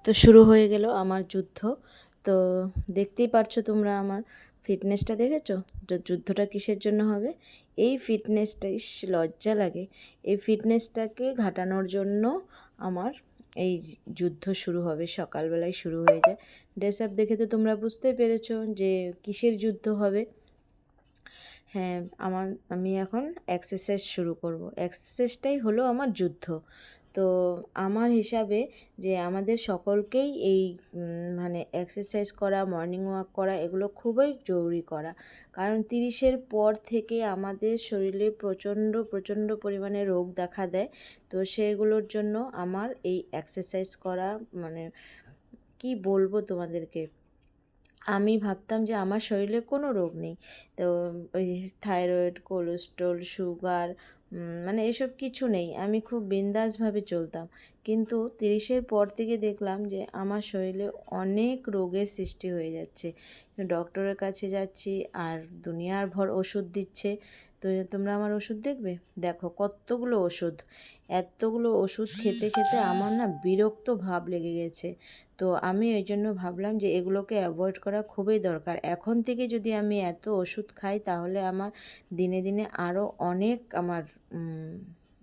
তো শুরু হয়ে গেল আমার যুদ্ধ। তো দেখতেই পারছো তোমরা আমার ফিটনেসটা দেখেছো? যুদ্ধটা কিসের জন্য হবে? এই ফিটনেসটা, ইস লজ্জা লাগে, এই ফিটনেসটাকে ঘাটানোর জন্য আমার এই যুদ্ধ শুরু হবে, সকালবেলায় শুরু হয়ে যায়। ড্রেস আপ দেখে তো তোমরা বুঝতেই পেরেছো যে কিসের যুদ্ধ হবে। হ্যাঁ, আমি এখন এক্সারসাইজ শুরু করব। এক্সারসাইজটাই হলো আমার যুদ্ধ। তো আমার হিসাবে যে আমাদের সকলকেই এই মানে এক্সারসাইজ করা, মর্নিং ওয়াক করা এগুলো খুবই জরুরি করা। কারণ 30-এর পর থেকে আমাদের শরীরে প্রচণ্ড প্রচণ্ড পরিমাণে রোগ দেখা দেয়। তো সেগুলোর জন্য আমার এই এক্সারসাইজ করা মানে কি বলবো তোমাদেরকে, আমি ভাবতাম যে আমার শরীরে কোনো রোগ নেই। তো ওই থাইরয়েড, কোলেস্ট্রল, সুগার মানে এসব কিছু নেই, আমি খুব বিন্দাসভাবে চলতাম। কিন্তু 30-এর পর থেকে দেখলাম যে আমার শরীরে অনেক রোগের সৃষ্টি হয়ে যাচ্ছে। ডক্টরের কাছে যাচ্ছি আর দুনিয়ার ভর ওষুধ দিচ্ছে। তো তোমরা আমার ওষুধ দেখবে, দেখো কতগুলো ওষুধ, এতগুলো ওষুধ খেতে খেতে আমার না বিরক্ত ভাব লেগে গেছে। তো আমি ওই জন্য ভাবলাম যে এগুলোকে অ্যাভয়েড করা খুবই দরকার। এখন থেকে যদি আমি এত ওষুধ খাই তাহলে আমার দিনে দিনে আরও অনেক আমার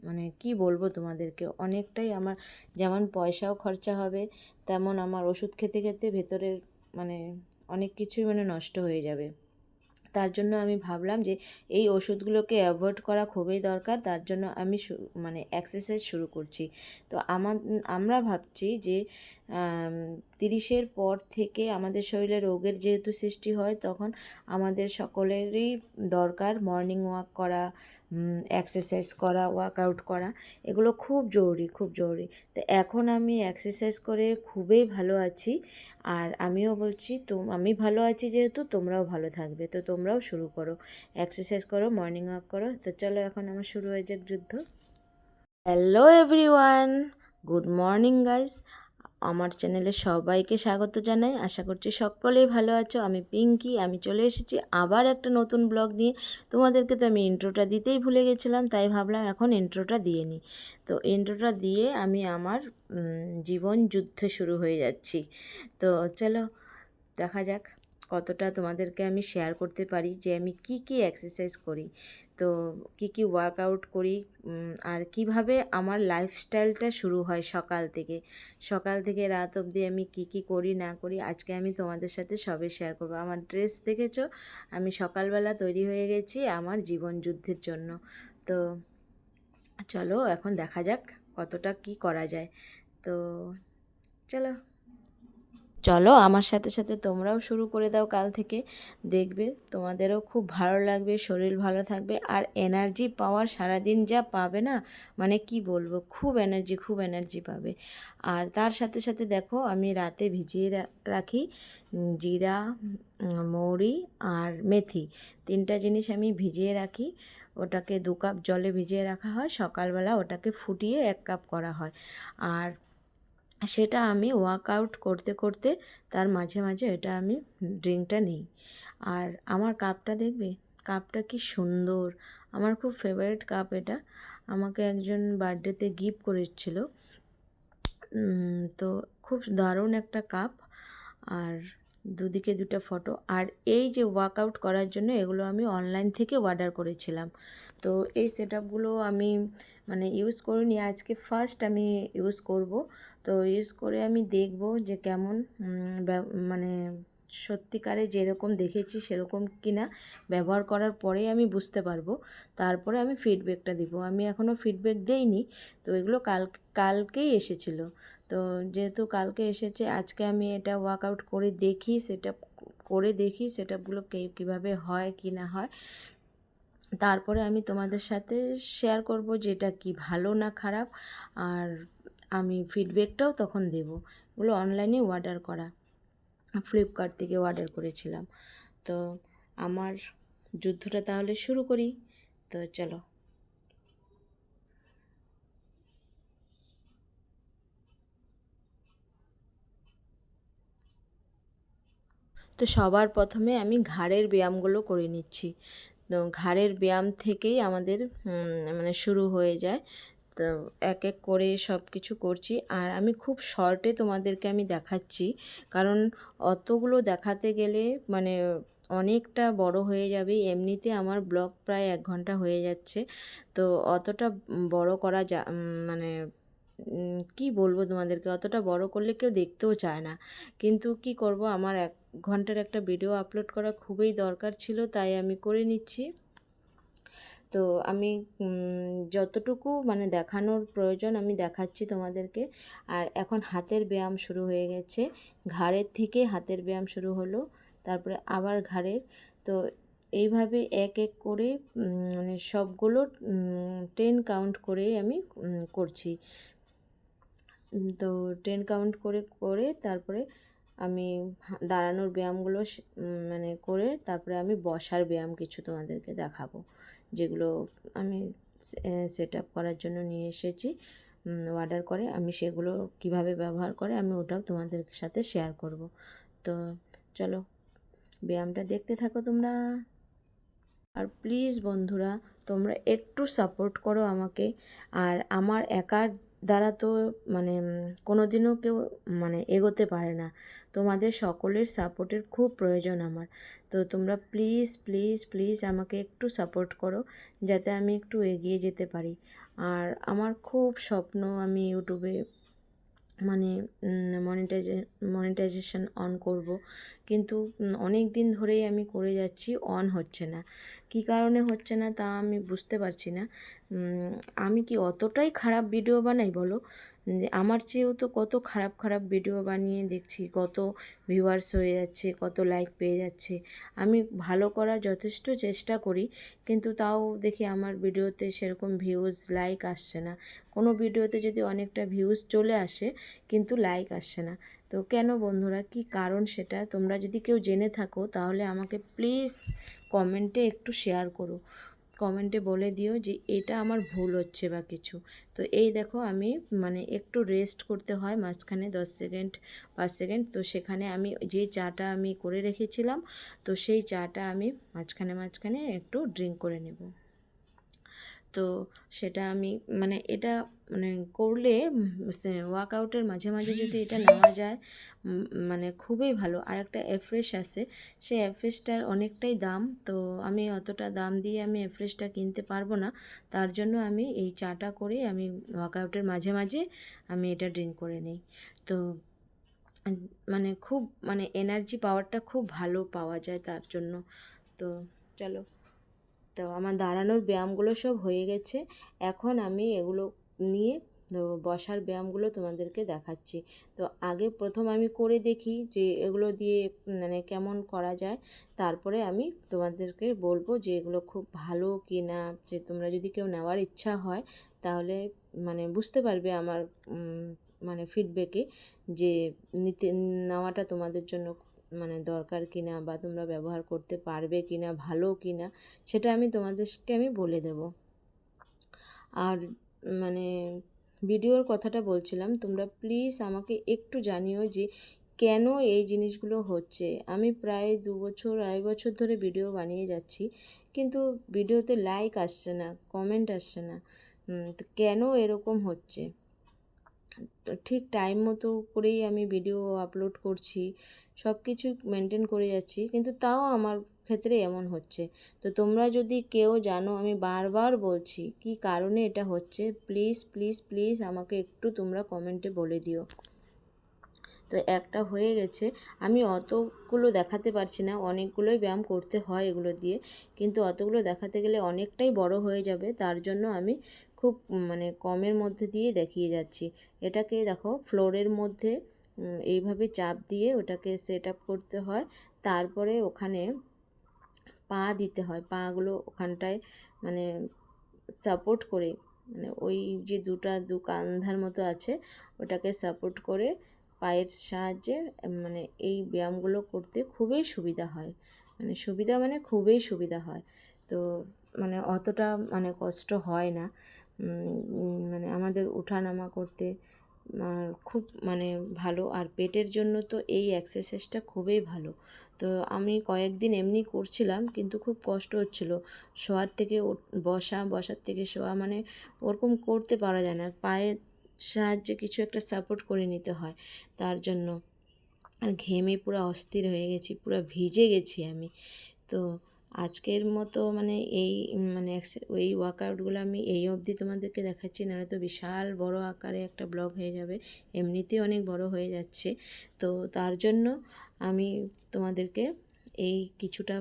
মানে কি বলবো তোমাদেরকে, অনেকটাই আমার যেমন পয়সাও খরচা হবে, তেমন আমার ওষুধ খেতে খেতে ভেতরের মানে অনেক কিছুই মানে নষ্ট হয়ে যাবে। তার জন্য আমি ভাবলাম যে এই ওষুধগুলোকে অ্যাভয়েড করা খুবই দরকার। তার জন্য আমি মানে এক্সারসাইজ শুরু করছি। তো আমরা ভাবছি যে 30-এর পর থেকে আমাদের শরীরে রোগের যেহেতু সৃষ্টি হয়, তখন আমাদের সকলেরই দরকার মর্নিং ওয়াক করা, এক্সারসাইজ করা, ওয়ার্কআউট করা, এগুলো খুব জরুরি, খুব জরুরি। তো এখন আমি এক্সারসাইজ করে খুবই ভালো আছি। আর আমিও বলছি আমি ভালো আছি যেহেতু তোমরাও ভালো থাকবে। তো তোমরাও শুরু করো, এক্সারসাইজ করো, মর্নিং ওয়াক করো। তো চলো এখন আমার শুরু হয়ে যাক যুদ্ধ। Hello everyone, good morning guys. আমার চ্যানেলে সবাইকে স্বাগত জানাই। আশা করছি সকলেই ভালো আছো। আমি পিঙ্কি, আমি চলে এসেছি আবার একটা নতুন ব্লগ নিয়ে। তোমাদেরকে তো আমি ইন্ট্রোটা দিতেই ভুলে গেছিলাম, তাই ভাবলাম এখন ইন্ট্রোটা দিয়ে নিই। তো ইন্ট্রোটা দিয়ে আমি আমার জীবন যুদ্ধে শুরু হয়ে যাচ্ছি। তো চলো দেখা যাক কতটা তোমাদেরকে আমি শেয়ার করতে পারি যে আমি কি কি এক্সারসাইজ করি, তো কি কি ওয়ার্কআউট করি, আর কিভাবে আমার লাইফস্টাইলটা শুরু হয় সকাল থেকে রাত অবধি আমি কি কি করি না করি, আজকে আমি তোমাদের সাথে সবে শেয়ার করবো। আমার ড্রেস দেখেছো, আমি সকালবেলা তৈরি হয়ে গেছি আমার জীবন যুদ্ধের জন্য। তো চলো এখন দেখা যাক কতটা কি করা যায়। তো চলো চলো আমার সাথে সাথে তোমরাও শুরু করে দাও কাল থেকে, দেখবে তোমাদেরও খুব ভালো লাগবে, শরীর ভালো থাকবে আর এনার্জি পাওয়ার সারাদিন যা পাবে না, মানে কি বলবো, খুব এনার্জি পাবে। আর তার সাথে সাথে দেখো আমি রাতে ভিজিয়ে রাখি জিরা, মৌরি আর মেথি, 3টা জিনিস আমি ভিজিয়ে রাখি। ওটাকে 2 কাপ জলে ভিজিয়ে রাখা হয়, সকালবেলা ওটাকে ফুটিয়ে 1 কাপ করা হয়। আর সেটা আমি ওয়ার্কআউট করতে করতে তার মাঝে মাঝে এটা আমি ড্রিঙ্কটা নিই। আর আমার কাপটা দেখবে, কাপটা কি সুন্দর, আমার খুব ফেভারিট কাপ এটা। আমাকে একজন বার্থডেতে গিফট করেছিল। তো খুব দারুণ একটা কাপ, আর দুদিকে 2টা ফটো। আর এই যে ওয়ার্কআউট করার জন্য এগুলো আমি অনলাইন থেকে অর্ডার করেছিলাম। তো এই সেটআপগুলো আমি মানে ইউজ করিনি, আজকে ফার্স্ট আমি ইউজ করব। তো ইউজ করে আমি দেখব যে কেমন মানে সত্যিকারে যেরকম দেখেছি সেরকম কিনা, ব্যবহার করার পরেই আমি বুঝতে পারবো, তারপরে আমি ফিডব্যাকটা দিব। আমি এখনও ফিডব্যাক দেইনি। তো এগুলো কালকেই এসেছিলো। তো যেহেতু কালকে এসেছে, আজকে আমি এটা ওয়ার্কআউট করে দেখি, সেটআপগুলো কীভাবে হয় কি না হয়, তারপরে আমি তোমাদের সাথে শেয়ার করব যে এটা কি ভালো না খারাপ। আর আমি ফিডব্যাকটাও তখন দেব। এগুলো অনলাইনে অর্ডার করা, ফ্লিপকার্ট থেকে অর্ডার করেছিলাম। তো আমার যুদ্ধটা তাহলে শুরু করি। তো চলো। তো সবার প্রথমে আমি ঘাড়ের ব্যায়ামগুলো করে নিচ্ছি। তো ঘাড়ের ব্যায়াম থেকেই আমাদের মানে শুরু হয়ে যায়। তো এক এক করে সব কিছু করছি, আর আমি খুব শর্টে তোমাদেরকে আমি দেখাচ্ছি, কারণ অতগুলো দেখাতে গেলে মানে অনেকটা বড় হয়ে যাবে। এমনিতে আমার ব্লগ প্রায় 1 ঘন্টা হয়ে যাচ্ছে, তো অতটা বড় করা মানে কি বলবো তোমাদেরকে, অতটা বড় করলে কেউ দেখতেও চায় না। কিন্তু কি করব, আমার 1 ঘন্টার একটা ভিডিও আপলোড করা খুবই দরকার ছিল, তাই আমি করে নিচ্ছি। তো আমি যতটুকু মানে দেখানোর প্রয়োজন আমি দেখাচ্ছি তোমাদেরকে। আর এখন হাতের ব্যায়াম শুরু হয়ে গেছে, ঘাড়ের থেকে হাতের ব্যায়াম শুরু হলো, তারপরে আবার ঘাড়ের। তো এইভাবে এক এক করে মানে সবগুলো 10 কাউন্ট করে আমি করছি। তো 10 কাউন্ট করে করে তারপরে আমি দাঁড়ানোর ব্যায়ামগুলো মানে করে তারপরে আমি বসার ব্যায়াম কিছু তোমাদেরকে দেখাবো, যেগুলো আমি সেট আপ করার জন্য নিয়ে এসেছি অর্ডার করে। আমি সেগুলো কিভাবে ব্যবহার করে আমি ওটাও তোমাদের সাথে শেয়ার করব। তো চলো ব্যায়ামটা দেখতে থাকো তোমরা। আর প্লিজ বন্ধুরা, তোমরা একটু সাপোর্ট করো আমাকে। আর আমার একার দ্বারা তো মানে কোনো দিনও কেউ মানে এগোতে পারে না, তোমাদের সকলের সাপোর্টের খুব প্রয়োজন আমার। তো তোমরা প্লিজ প্লিজ প্লিজ আমাকে একটু সাপোর্ট করো, যাতে আমি একটু এগিয়ে যেতে পারি। আর আমার খুব স্বপ্ন আমি ইউটিউবে মানে মনিটাইজেশন অন করব, কিন্তু অনেক দিন ধরেই আমি করে যাচ্ছি, অন হচ্ছে না। কী কারণে হচ্ছে না তা আমি বুঝতে পারছি না। আমি কি অতটাই খারাপ ভিডিও বানাই বলো? আমার চেয়েও তো কত খারাপ খারাপ ভিডিও বানিয়ে দেখছি কত ভিউয়ার্স হয়ে যাচ্ছে, কত লাইক পেয়ে যাচ্ছে। আমি ভালো করার যথেষ্ট চেষ্টা করি, কিন্তু তাও দেখি আমার ভিডিওতে সেরকম ভিউজ লাইক আসছে না। কোনো ভিডিওতে যদি অনেকটা ভিউজ চলে আসে, কিন্তু লাইক আসছে না। তো কেন বন্ধুরা, কি কারণ সেটা তোমরা যদি কেউ জেনে থাকো তাহলে আমাকে প্লিজ কমেন্টে একটু শেয়ার করো, কমেন্টে বলে দিও যে এটা আমার ভুল হচ্ছে বা কিছু। তো এই দেখো আমি মানে একটু রেস্ট করতে হয় মাঝখানে 10 সেকেন্ড 5 সেকেন্ড, তো সেখানে আমি যে চাটা আমি করে রেখেছিলাম, তো সেই চাটা আমি মাঝখানে মাঝখানে একটু ড্রিঙ্ক করে নেব। তো সেটা আমি মানে এটা মানে করলে ওয়ার্কআউটের মাঝে মাঝে যদি এটা নেওয়া যায় মানে খুবই ভালো। আর একটা এফ্রেশ আছে, সেই এফ্রেশটার অনেকটাই দাম, তো আমি অতটা দাম দিয়ে আমি এফ্রেশটা কিনতে পারবো না, তার জন্য আমি এই চাটা করে আমি ওয়ার্কআউটের মাঝে মাঝে আমি এটা ড্রিঙ্ক করে নিই। তো মানে খুব মানে এনার্জি পাওয়ারটা খুব ভালো পাওয়া যায় তার জন্য। তো চলো, তো আমার দাঁড়ানোর ব্যায়ামগুলো সব হয়ে গেছে, এখন আমি এগুলো নিয়ে বসার ব্যায়ামগুলো তোমাদেরকে দেখাচ্ছি। তো আগে প্রথম আমি করে দেখি যে এগুলো দিয়ে মানে কেমন করা যায়, তারপরে আমি তোমাদেরকে বলবো যে এগুলো খুব ভালো কি না। যে তোমরা যদি কেউ নেওয়ার ইচ্ছা হয় তাহলে মানে বুঝতে পারবে আমার মানে ফিডব্যাকে যে নেওয়াটা তোমাদের জন্য মানে দরকার কিনা, বা তোমরা ব্যবহার করতে পারবে কিনা, ভালো কিনা, সেটা আমি তোমাদেরকে আমি বলে দেব। আর মানে ভিডিওর কথাটা বলছিলাম, তোমরা প্লিজ আমাকে একটু জানিও যে কেন এই জিনিসগুলো হচ্ছে। আমি প্রায় 2 বছর 2.5 বছর ধরে ভিডিও বানিয়ে যাচ্ছি, কিন্তু ভিডিওতে লাইক আসছে না, কমেন্ট আসছে না। তো কেন এরকম হচ্ছে? ঠিক টাইম মতো করেই আমি ভিডিও আপলোড করছি, সব কিছু মেনটেন করে যাচ্ছি, কিন্তু তাও আমার ক্ষেত্রে এমন হচ্ছে। তো তোমরা যদি কেউ জানো, আমি বারবার বলছি কি কারণে এটা হচ্ছে, প্লিজ প্লিজ প্লিজ আমাকে একটু তোমরা কমেন্টে বলে দিও। তো একটা হয়ে গেছে, আমি অতগুলো দেখাতে পারছি না, অনেকগুলোই ব্যায়াম করতে হয় এগুলো দিয়ে, কিন্তু অতগুলো দেখাতে গেলে অনেকটাই বড় হয়ে যাবে, তার জন্য আমি খুব মানে কমের মধ্যে দিয়ে দেখিয়ে যাচ্ছি। এটাকে দেখো ফ্লোরের মধ্যে এইভাবে চাপ দিয়ে ওটাকে সেট আপ করতে হয়, তারপরে ওখানে পা দিতে হয়, পাগুলো ওখানটায় মানে সাপোর্ট করে, মানে ওই যে দু কান্ধার মতো আছে ওটাকে সাপোর্ট করে পায়ের সাহায্যে মানে এই ব্যায়ামগুলো করতে খুবই সুবিধা হয়। মানে সুবিধা মানে খুবই সুবিধা হয়। তো মানে অতটা মানে কষ্ট হয় না মানে আমাদের ওঠানামা করতে, খুব মানে ভালো। আর পেটের জন্য তো এই এক্সারসাইজটা খুবই ভালো। তো আমি কয়েকদিন এমনি করছিলাম, কিন্তু খুব কষ্ট হচ্ছিল। শোয়ার থেকে বসা, বসার থেকে শোয়া, মানে ওরকম করতে পারা যায় না, পায়ের সাহায্যে কিছু একটা সাপোর্ট করে নিতে হয় তার জন্য। আর ঘেমে পুরো অস্থির হয়ে গেছি, পুরো ভিজে গেছি আমি। তো আজকের মতো মানে এই মানে ওই ওয়ার্কআউটগুলো আমি এই অবধি তোমাদেরকে দেখাচ্ছি, নাহলে তো বিশাল বড় আকারে একটা ব্লগ হয়ে যাবে, এমনিতেই অনেক বড় হয়ে যাচ্ছে। তো তার জন্য আমি তোমাদেরকে এই কিছুটা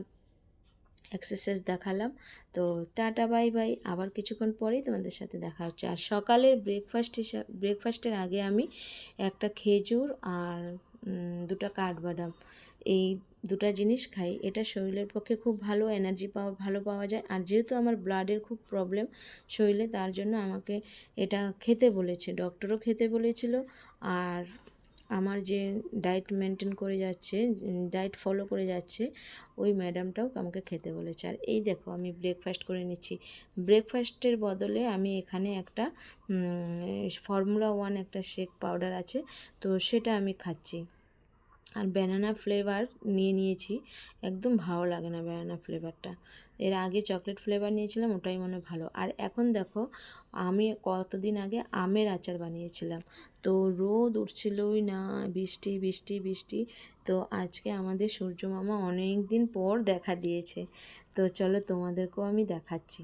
এক্সারসাইজ দেখালাম। তো টাটা বাই বাই, আবার কিছুক্ষণ পরেই তোমাদের সাথে দেখা হচ্ছে। আর সকালের ব্রেকফাস্টের আগে আমি একটা খেজুর আর দুটো কাঠবাদাম, এই দুটো জিনিস খাই। এটা শরীরের পক্ষে খুব ভালো, এনার্জি ভালো পাওয়া যায়। আর যেহেতু আমার ব্লাডের খুব প্রবলেম শরীরে, তার জন্য আমাকে এটা খেতে বলেছে, ডক্টরও খেতে বলেছিল। আর আমার যে ডায়েট মেনটেন করে যাচ্ছে, ডায়েট ফলো করে যাচ্ছে, ওই ম্যাডামটাও আমাকে খেতে বলেছে। আর এই দেখো আমি ব্রেকফাস্ট করে নিচ্ছি। ব্রেকফাস্টের বদলে আমি এখানে একটা ফর্মুলা 1 একটা শেক পাউডার আছে, তো সেটা আমি খাচ্ছি। আর ব্যানানা ফ্লেভার নিয়েছি, একদম ভালো লাগে না ব্যানানা ফ্লেভারটা। এর আগে চকলেট ফ্লেভার নিয়েছিলাম, ওটাই মনে ভালো। আর এখন দেখো, আমি কতদিন আগে আমের আচার বানিয়েছিলাম, তো রোদ উঠছিলই না, বৃষ্টি বৃষ্টি বৃষ্টি। তো আজকে আমাদের সূর্য মামা অনেক দিন পর দেখা দিয়েছে। তো চলো তোমাদেরকেও আমি দেখাচ্ছি।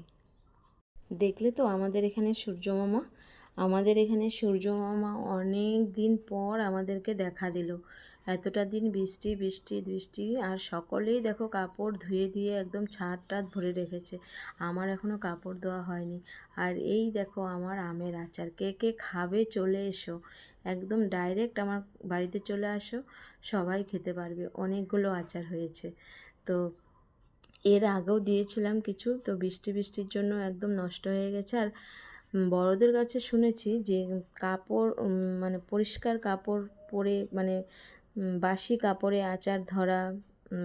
দেখলে তো আমাদের এখানে সূর্য মামা অনেক দিন পর আমাদেরকে দেখা দিল। এতটা দিন বৃষ্টি বৃষ্টি বৃষ্টি, আর সকলেই দেখো কাপড় ধুয়ে ধুয়ে একদম ছাদ টাদ ভরে রেখেছে। আমার এখনও কাপড় ধোয়া হয়নি। আর এই দেখো আমার আমের আচার, কে কে খাবে চলে এসো, একদম ডাইরেক্ট আমার বাড়িতে চলে আসো, সবাই খেতে পারবে, অনেকগুলো আচার হয়েছে। তো এর আগেও দিয়েছিলাম কিছু, তো বৃষ্টির জন্য একদম নষ্ট হয়ে গেছে। আর বড়দের কাছে শুনেছি যে কাপড় মানে পরিষ্কার কাপড় পরে, মানে বাসি কাপড়ে আচার ধরা,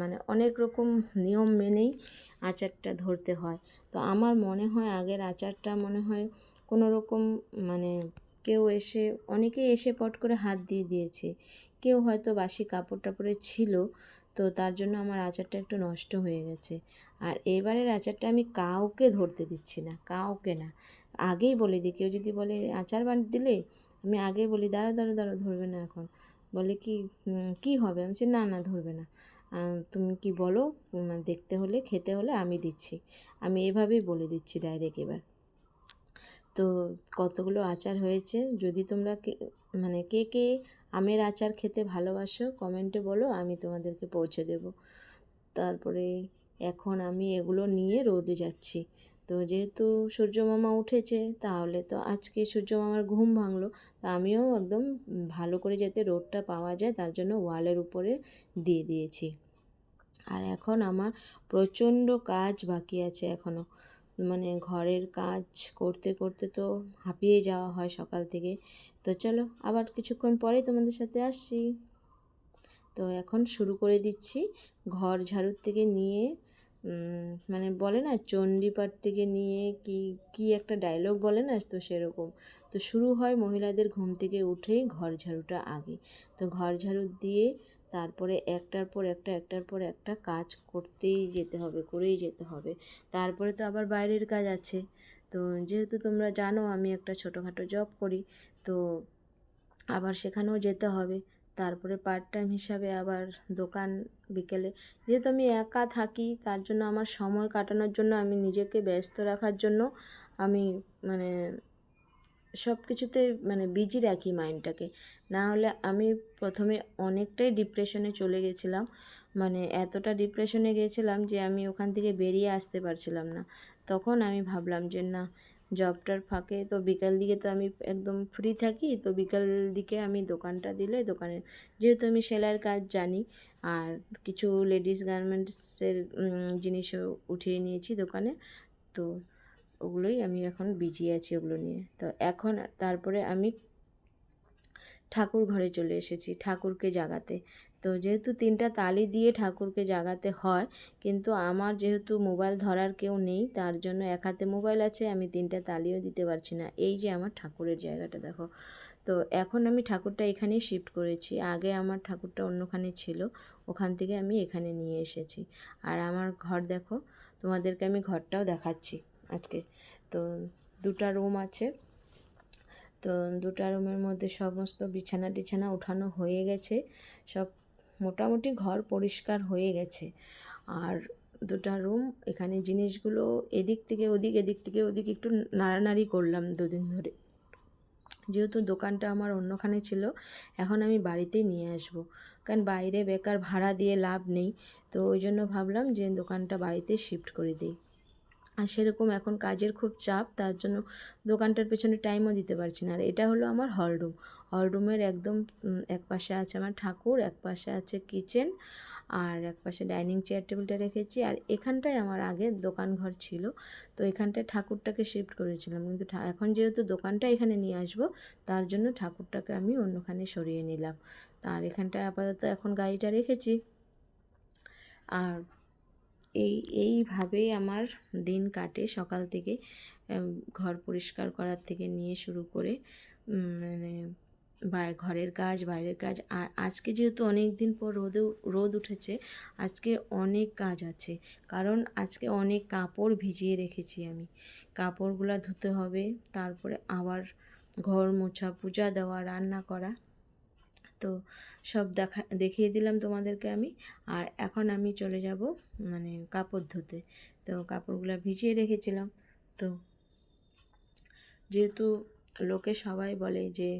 মানে অনেক রকম নিয়ম মেনেই আচারটা ধরতে হয়। তো আমার মনে হয় আগের আচারটা মনে হয় কোনো রকম, মানে কেউ এসে, অনেকেই এসে পট করে হাত দিয়ে দিয়েছে, কেউ হয়তো বাসি কাপড় টাপড়ে ছিল, তো তার জন্য আমার আচারটা একটু নষ্ট হয়ে গেছে। আর এবারের আচারটা আমি কাউকে ধরতে দিচ্ছি না, কাউকে না। আগেই বলে দিই, কেউ যদি বলে আচার দিলে, আমি আগেই বলি দাঁড়া দাঁড়া দাঁড়া, ধরবে না এখন। বলে কি কি হবে, আমি বলছি না না ধরবে না, তুমি কি বলো, দেখতে হলে খেতে হলে আমি দিচ্ছি। আমি এভাবেই বলে দিচ্ছি ডাইরেক্ট এবার। তো কতগুলো আচার হয়েছে, যদি তোমরা মানে কে কে আমের আচার খেতে ভালোবাসো কমেন্টে বলো, আমি তোমাদেরকে পৌঁছে দেব। তারপরে এখন আমি এগুলো নিয়ে রোদে যাচ্ছি। তো যেহেতু সূর্য মামা উঠেছে, তাহলে তো আজকে সূর্য মামার ঘুম ভাঙলো, তা আমিও একদম ভালো করে যাতে রোদটা পাওয়া যায় তার জন্য ওয়ালের উপরে দিয়ে দিয়েছি। আর এখন আমার প্রচণ্ড কাজ বাকি আছে এখনও, মানে ঘরের কাজ করতে করতে তো হাঁপিয়ে যাওয়া হয় সকাল থেকে। তো চলো আবার কিছুক্ষণ পরে তোমাদের সাথে আসছি। তো এখন শুরু করে দিচ্ছি, ঘর ঝাড়ুর থেকে নিয়ে, মানে বলে না চণ্ডীপাঠ থেকে নিয়ে কি কি একটা ডায়লগ বলে না, তো সেরকম। তো শুরু হয় মহিলাদের ঘুম থেকে উঠেই ঘর ঝাড়ুটা আগে। তো ঘর ঝাড়ু দিয়ে তারপরে একটার পর একটা কাজ করতেই যেতে হবে, করেই যেতে হবে। তারপরে তো আবার বাইরের কাজ আছে। তো যেহেতু তোমরা জানো আমি একটা ছোটোখাটো জব করি, তো আবার সেখানেও যেতে হবে। তারপরে পার্ট টাইম হিসাবে আবার দোকান বিকেলে, যেহেতু আমি একা থাকি তার জন্য আমার সময় কাটানোর জন্য, আমি নিজেকে ব্যস্ত রাখার জন্য আমি মানে সব কিছুতে মানে বিজি রাখি মাইন্ডটাকে। না হলে আমি প্রথমে অনেকটাই ডিপ্রেশনে চলে গেছিলাম, মানে এতটা ডিপ্রেশনে গেছিলাম যে আমি ওখান থেকে বেরিয়ে আসতে পারছিলাম না। তখন আমি ভাবলাম যে না, জবটার ফাঁকে তো বিকাল দিকে তো আমি একদম ফ্রি থাকি, তো বিকাল দিকে আমি দোকানটা দিলে, দোকানে যেহেতু আমি সেলাইয়ের কাজ জানি, আর কিছু লেডিস গার্মেন্টসের জিনিসও উঠিয়ে নিয়েছি দোকানে, তো ওগুলোই আমি এখন বিজি আছি ওগুলো নিয়ে। তো এখন তারপরে আমি ঠাকুর ঘরে চলে এসেছি ঠাকুরকে জাগাতে। তো যেহেতু 3টা তালি দিয়ে ঠাকুরকে জাগাতে হয়, কিন্তু আমার যেহেতু মোবাইল ধরার কেউ নেই, তার জন্য এক হাতে মোবাইল আছে, আমি 3টা তালিও দিতে পারছি না। এই যে আমার ঠাকুরের জায়গাটা দেখো। তো এখন আমি ঠাকুরটা এখানেই শিফট করেছি। আগে আমার ঠাকুরটা অন্যখানে ছিল, ওখান থেকে আমি এখানে নিয়ে এসেছি। আর আমার ঘর দেখো, তোমাদেরকে আমি ঘরটাও দেখাচ্ছি আজকে। তো দুটা রুম আছে, তো দুটা রুমের মধ্যে সমস্ত বিছানা টিছানা ওঠানো হয়ে গেছে, সব মোটামুটি ঘর পরিষ্কার হয়ে গেছে। আর দুটা রুম, এখানে জিনিসগুলো এদিক থেকে ওদিক, এদিক থেকে ওদিক একটু নাড়ানাড়ি করলাম দুদিন ধরে, যেহেতু দোকানটা আমার অন্যখানে ছিল, এখন আমি বাড়িতেই নিয়ে আসবো, কারণ বাইরে বেকার ভাড়া দিয়ে লাভ নেই। তো ওই জন্য ভাবলাম যে দোকানটা বাড়িতে শিফট করে দিই। আর সেরকম এখন কাজের খুব চাপ, তার জন্য দোকানটার পেছনে টাইমও দিতে পারছি না। আর এটা হলো আমার হলরুম। হলরুমের একদম এক পাশে আছে আমার ঠাকুর, এক পাশে আছে কিচেন, আর এক পাশে ডাইনিং চেয়ার টেবিলটা রেখেছি। আর এখানটায় আমার আগে দোকান ঘর ছিল, তো এখানটায় ঠাকুরটাকে শিফট করেছিলাম, কিন্তু এখন যেহেতু দোকানটা এখানে নিয়ে আসবো, তার জন্য ঠাকুরটাকে আমি অন্যখানে সরিয়ে নিলাম। আর এখানটায় আপাতত এখন গাড়িটা রেখেছি। আর এইভাবেই আমার দিন কাটে সকাল থেকে, ঘর পরিষ্কার করার থেকে নিয়ে শুরু করে মানে ঘরের কাজ, বাইরের কাজ। আর আজকে যেহেতু অনেক দিন পর রোদ উঠেছে, আজকে অনেক কাজ আছে, কারণ আজকে অনেক কাপড় ভিজিয়ে রেখেছি আমি। কাপড়গুলো ধুতে হবে, তারপরে আবার ঘর মোছা, পূজা দেওয়া, রান্না করা। তো সব দেখিয়ে দিলাম তোমাদেরকে আমি। আর এখন আমি চলে যাব মানে কাপড় ধুতে। তো কাপড়গুলো ভিজিয়ে রেখেছিলাম। তো যেহেতু লোকে সবাই বলে যে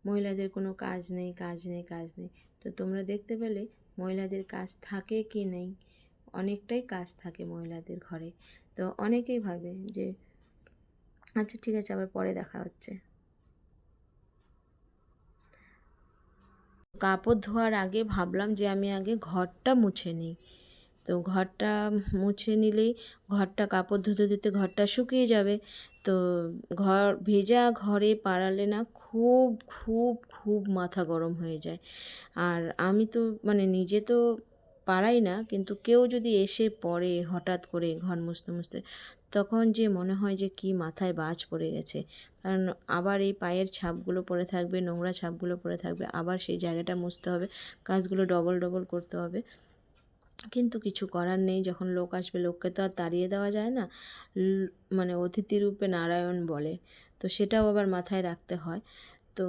মহিলাদের কোনো কাজ নেই, কাজ নেই, কাজ নেই, তো তোমরা দেখতে পেলে মহিলাদের কাজ থাকে কি নেই, অনেকটাই কাজ থাকে মহিলাদের ঘরে। তো অনেকেই ভাবে যে আচ্ছা ঠিক আছে, আবার পরে দেখা হচ্ছে। কাপড় ধোয়ার আগে ভাবলাম যে আমি আগে ঘরটা মুছে নিই। তো ঘরটা মুছে নিলেই ঘরটা, কাপড় ধুতে ধুতে ঘরটা শুকিয়ে যাবে। তো ভেজা ঘরে পাড়ালে না খুব খুব খুব মাথা গরম হয়ে যায়। আর আমি তো মানে নিজে তো পারাই না, কিন্তু কেউ যদি এসে পড়ে হঠাৎ করে ঘর মুছতে মুছতে, তখন যে মনে হয় যে কি মাথায় বাজ পড়ে গেছে। কারণ আবার এই পায়ের ছাপগুলো পড়ে থাকবে, নোংরা ছাপগুলো পড়ে থাকবে, আবার সেই জায়গাটা মুছতে হবে, কাজগুলো ডবল ডবল করতে হবে। কিন্তু কিছু করার নেই, যখন লোক আসবে, লোককে তো আর তাড়িয়ে দেওয়া যায় না। মানে অতিথি রূপে নারায়ণ বলে, তো সেটাও আবার মাথায় রাখতে হয়। তো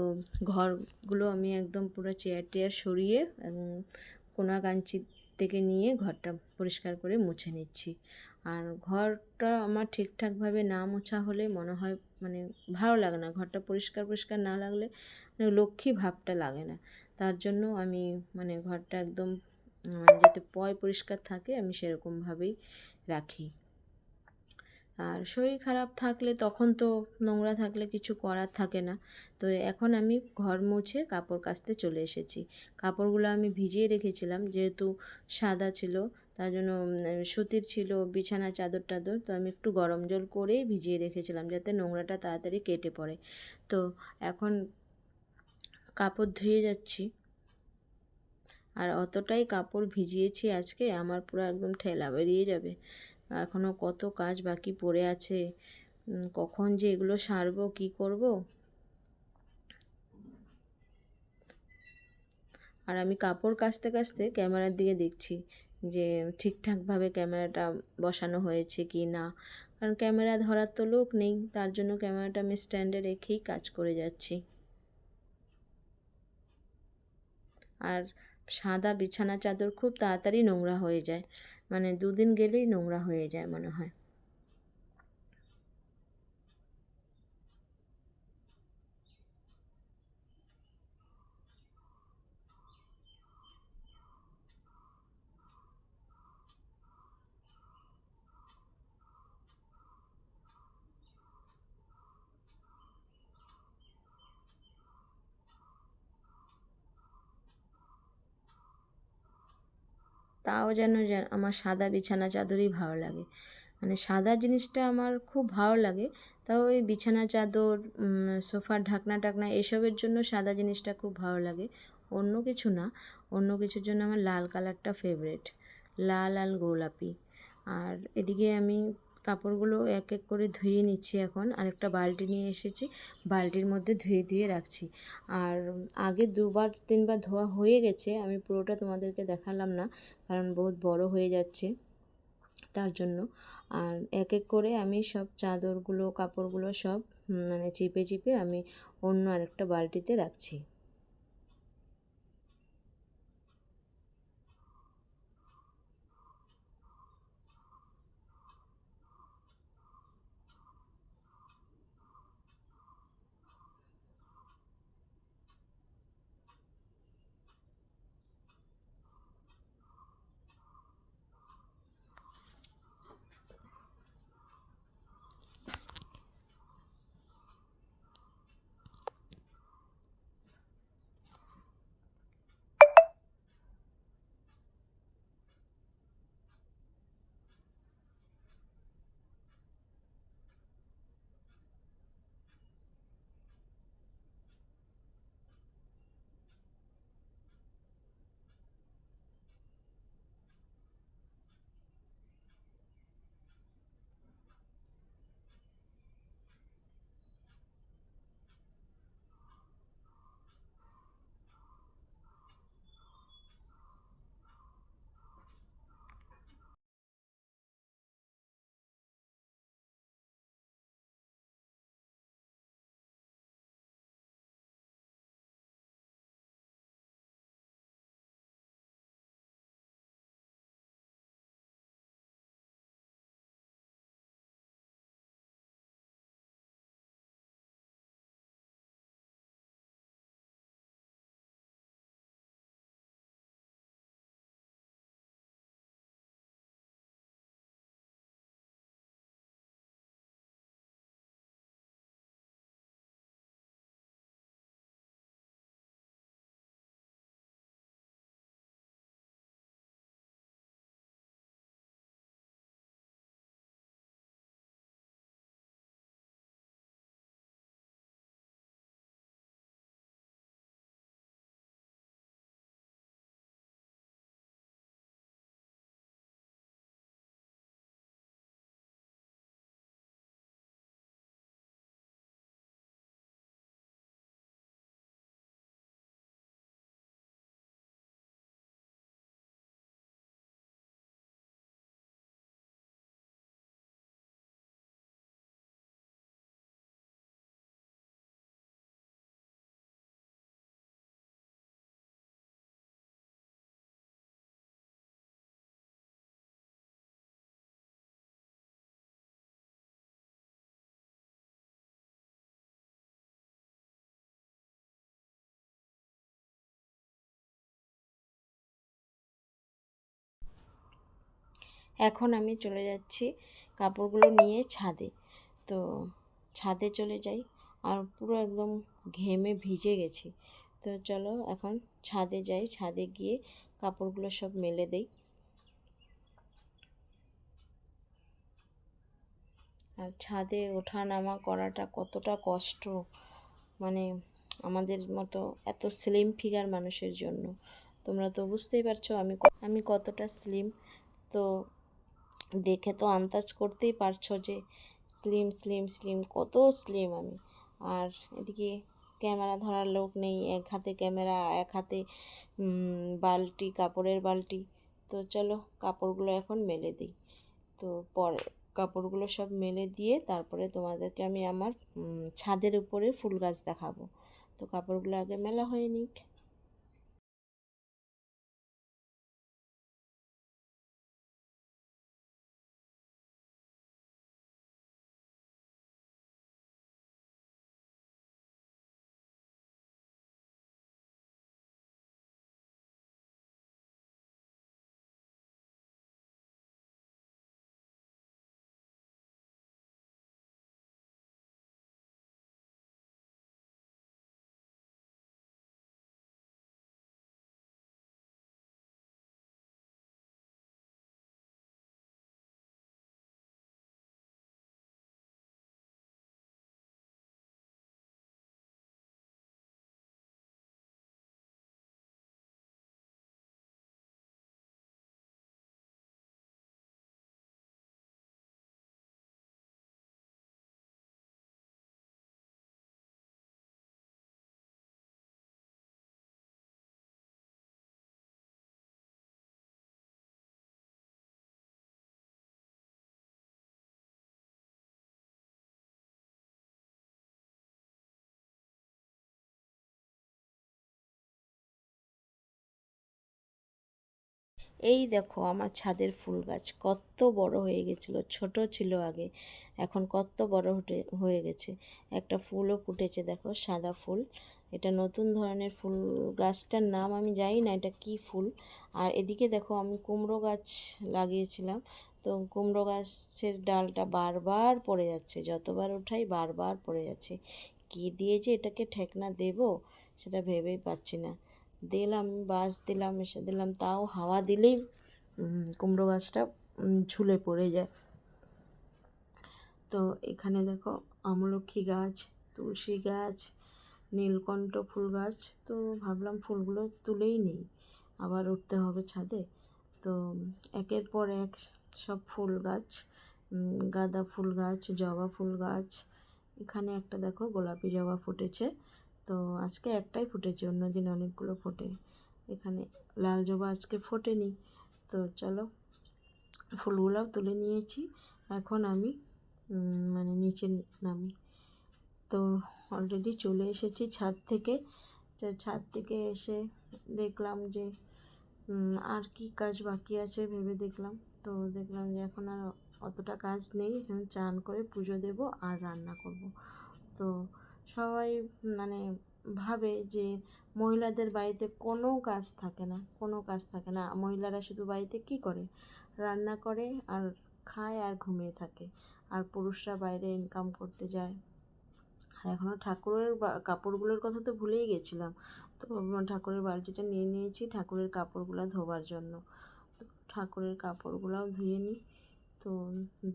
ঘরগুলো আমি একদম পুরো চেয়ার টেয়ার সরিয়ে কোনা কাঞ্চি থেকে নিয়ে ঘরটা পরিষ্কার করে মুছে নিচ্ছি। আর ঘরটা আমার ঠিকঠাকভাবে না মোছা হলে মনে হয় মানে ভালো লাগে না, ঘরটা পরিষ্কার পরিষ্কার না লাগলে মানে লক্ষ্মী ভাবটা লাগে না। তার জন্য আমি মানে ঘরটা একদম মানে যাতে পরিষ্কার থাকে আমি সেরকমভাবেই রাখি। আর শরীর খারাপ থাকলে তখন তো নোংরা থাকলে কিছু করার থাকে না। তো এখন আমি ঘর মুছে কাপড় কাচতে চলে এসেছি। কাপড়গুলো আমি ভিজিয়ে রেখেছিলাম, যেহেতু সাদা ছিল, তার জন্য সুতির ছিল বিছানা চাদর টাদর, তো আমি একটু গরম জল করেই ভিজিয়ে রেখেছিলাম যাতে নোংরাটা তাড়াতাড়ি কেটে পড়ে। তো এখন কাপড় ধুয়ে যাচ্ছি। আর অতটাই কাপড় ভিজিয়েছি আজকে, আমার পুরো একদম ঠেলা বেরিয়ে যাবে। এখনও কত কাজ বাকি পড়ে আছে, কখন যে এগুলো সারবো, কি করব। আর আমি কাপড় কাচতে কাচতে ক্যামেরার দিকে দেখছি যে ঠিকঠাকভাবে ক্যামেরাটা বসানো হয়েছে কি না, কারণ ক্যামেরা ধরার তো লোক নেই, তার জন্য ক্যামেরাটা আমি স্ট্যান্ডে রেখেই কাজ করে যাচ্ছি। আর সাদা বিছানা চাদর খুব তাড়াতাড়ি নোংরা হয়ে যায়, মানে দুদিন গেলেই নোংরা হয়ে যায় মনে হয়। তাও যেন আমার সাদা বিছানা চাদরই ভালো লাগে, মানে সাদা জিনিসটা আমার খুব ভালো লাগে। তাও ওই বিছানা চাদর, সোফার ঢাকনা টাকনা এসবের জন্য সাদা জিনিসটা খুব ভালো লাগে, অন্য কিছু না। অন্য কিছুর জন্য আমার লাল কালারটা ফেভারেট, লাল আর গোলাপি। আর এদিকে আমি কাপড়গুলো এক এক করে ধুয়ে নিচ্ছি। এখন আরেকটা বালতি নিয়ে এসেছি, বালতির মধ্যে ধুয়ে ধুয়ে রাখছি। আর আগে 2-3 বার ধোয়া হয়ে গেছে, আমি পুরোটা তোমাদেরকে দেখালাম না কারণ বহুত বড় হয়ে যাচ্ছে তার জন্য। আর এক এক করে আমি সব চাদরগুলো কাপড়গুলো সব মানে চিপে চিপে আমি অন্য আরেকটা বালতিতে রাখছি। এখন আমি চলে যাচ্ছি কাপড়গুলো নিয়ে ছাদে। তো ছাদে চলে যাই, আর পুরো একদম ঘেমে ভিজে গেছি। তো চলো এখন ছাদে যাই, ছাদে গিয়ে কাপড়গুলো সব মেলে দেই। আর ছাদে ওঠা নামা করাটা কতটা কষ্ট, মানে আমাদের মতো এত স্লিম ফিগার মানুষের জন্য। তোমরা তো বুঝতেই পারছো আমি কতটা স্লিম। তো দেখে তো আন্দাজ করতেই পারছো যে স্লিম স্লিম স্লিম কত স্লিম আমি। আর এদিকে ক্যামেরা ধরার লোক নেই, এক হাতে ক্যামেরা এক হাতে বালতি, কাপড়ের বালতি। তো চলো কাপড়গুলো এখন মেলে দিই। তো পরে কাপড়গুলো সব মেলে দিয়ে তারপরে তোমাদেরকে আমি আমার ছাদের উপরে ফুল গাছ দেখাবো। তো কাপড়গুলো আগে মেলা হয়ে নিক। এই দেখো আমার ছাদের ফুল গাছ কত বড় হয়ে গেছিলো, ছোট ছিল আগে, এখন কত বড় হয়ে গেছে। একটা ফুলও ফুটেছে দেখো, সাদা ফুল। এটা নতুন ধরনের ফুল, গাছটার নাম আমি জানি না এটা কি ফুল। আর এদিকে দেখো আমি কুমড়ো গাছ লাগিয়েছিলাম, তো কুমড়ো গাছের ডালটা বারবার পড়ে যাচ্ছে, যতবার উঠাই বারবার পড়ে যাচ্ছে। কী দিয়ে যে এটাকে ঠেকনা দেব সেটা ভেবেই পাচ্ছি না। দিলাম, বাঁশ দিলাম, এসে দিলাম, তাও হাওয়া দিলেই কুমড়ো গাছটা ঝুলে পড়ে যায়। তো এখানে দেখো আমলকি গাছ, তুলসী গাছ, নীলকণ্ঠ ফুল গাছ। তো ভাবলাম ফুলগুলো তুলেই নেই, আবার উঠতে হবে ছাদে। তো একের পর এক সব ফুল গাছ, গাঁদা ফুল গাছ, জবা ফুল গাছ। এখানে একটা দেখো গোলাপি জবা ফুটেছে, তো আজকে একটাই ফুটেছে, অন্যদিন অনেকগুলো ফোটে। এখানে লাল জবা আজকে ফোটেনি। তো চলো ফুলগুলোও তুলে নিয়েছি, এখন আমি মানে নিচে নামি। তো অলরেডি চলে এসেছি ছাদ থেকে। ছাদ থেকে এসে দেখলাম যে আর কি কাজ বাকি আছে ভেবে দেখলাম, তো দেখলাম যে এখন আর অতটা কাজ নেই, এখন চান করে পুজো দেব আর রান্না করব। তো সবাই মানে ভাবে যে মহিলাদের বাড়িতে কোনো কাজ থাকে না, কোনো কাজ থাকে না, মহিলারা শুধু বাড়িতে কী করে, রান্না করে আর খায় আর ঘুমিয়ে থাকে, আর পুরুষরা বাইরে ইনকাম করতে যায়। আর এখনও ঠাকুরের কাপড়গুলোর কথা তো ভুলেই গেছিলাম, তো ঠাকুরের বালতিটা নিয়ে নিয়েছি ঠাকুরের কাপড়গুলো ধোবার জন্য। তো ঠাকুরের কাপড়গুলোও ধুয়ে নিই। তো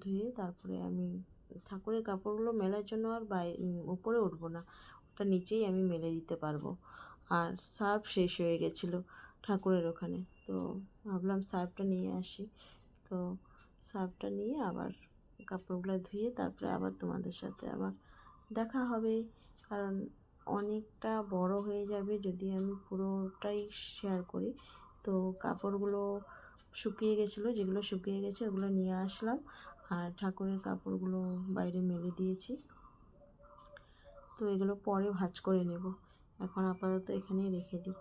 ধুয়ে তারপরে আমি ঠাকুরের কাপড়গুলো মেলার জন্য আর উপরে উঠবো না, ওটা নিচেই আমি মেলে দিতে পারবো। আর সার্ফ শেষ হয়ে গেছিলো ঠাকুরের ওখানে, তো ভাবলাম সার্ফটা নিয়ে আসি। তো সার্ফটা নিয়ে আবার কাপড়গুলো ধুয়ে তারপরে আবার তোমাদের সাথে আবার দেখা হবে, কারণ অনেকটা বড় হয়ে যাবে যদি আমি পুরোটাই শেয়ার করি। তো কাপড়গুলো শুকিয়ে গেছিলো, যেগুলো শুকিয়ে গেছে ওগুলো নিয়ে আসলাম, আর ঠাকুরের কাপড়গুলো বাইরে মেলে দিয়েছি। তো এগুলো পরে ভাঁজ করে নেব, এখন আপাতত এখানেই রেখে দিই।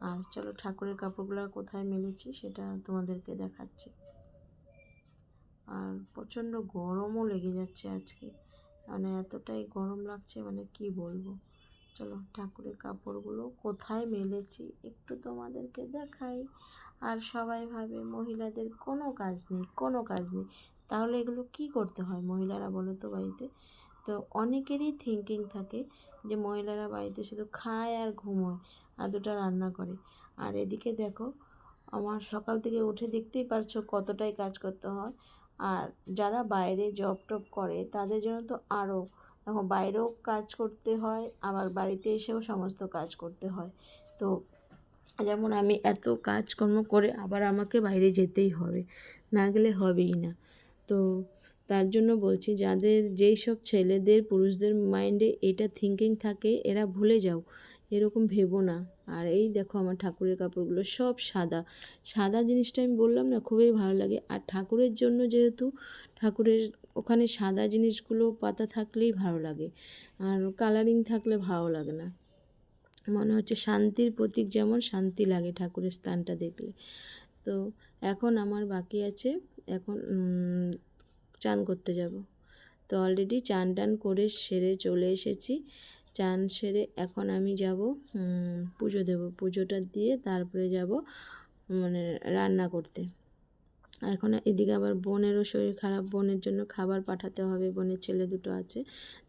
আর চলো ঠাকুরের কাপড়গুলো কোথায় মেলেছি সেটা তোমাদেরকে দেখাচ্ছি। আর প্রচণ্ড গরমও লেগে যাচ্ছে আজকে, মানে এতটাই গরম লাগছে মানে কি বলবো। চলো ঠাকুরের কাপড়গুলো কোথায় মেলেছি একটু তোমাদেরকে দেখাই। আর সবাই ভাবে মহিলাদের কোনো কাজ নেই, কোনো কাজ নেই, তাহলে এগুলো কি করতে হয় মহিলারা বলো তো বাড়িতে? তো অনেকেরই থিঙ্কিং থাকে যে মহিলারা বাড়িতে শুধু খায় আর ঘুমোয় আর দুটো রান্না করে। আর এদিকে দেখো আমার সকাল থেকে উঠে দেখতেই পারছো কতটাই কাজ করতে হয়। আর যারা বাইরে জব টব করে তাদের জন্য তো আরও, দেখো বাইরেও কাজ করতে হয়, আবার বাড়িতে এসেও সমস্ত কাজ করতে হয়। তো যেমন আমি এত কাজকর্ম করে আবার আমাকে বাইরে যেতেই হবে, না গেলে হবেই না। তো তার জন্য বলছি, যাদের যেই সব ছেলেদের পুরুষদের মাইন্ডে এটা থিঙ্কিং থাকে এরা ভুলে যাও, এরকম ভেবো না। আর এই দেখো আমার ঠাকুরের কাপড়গুলো সব সাদা, সাদা জিনিসটা আমি বললাম না খুবই ভালো লাগে। আর ঠাকুরের জন্য যেহেতু ঠাকুরের ওখানে সাদা জিনিসগুলো পাতা থাকলেই ভালো লাগে, আর কালারিং থাকলে ভালো লাগে না। মনে হচ্ছে শান্তির প্রতীক, যেমন শান্তি লাগে ঠাকুরের স্থানটা দেখলে। তো এখন আমার বাকি আছে, এখন চান করতে যাব। তো অলরেডি চান টান করে সেরে চলে এসেছি। চান সেরে এখন আমি যাব পুজো দেব, পুজোটা দিয়ে তারপরে যাব মানে রান্না করতে। এখন এদিকে আবার বোনেরও শরীর খারাপ, বোনের জন্য খাবার পাঠাতে হবে, বোনের ছেলে দুটো আছে।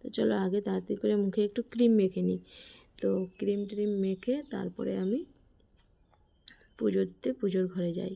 তো চলো আগে তাড়াতাড়ি করে মুখে একটু ক্রিম মেখে নিই। তো ক্রিম ট্রিম মেখে তারপরে আমি পুজো দিতে পুজোর ঘরে যাই।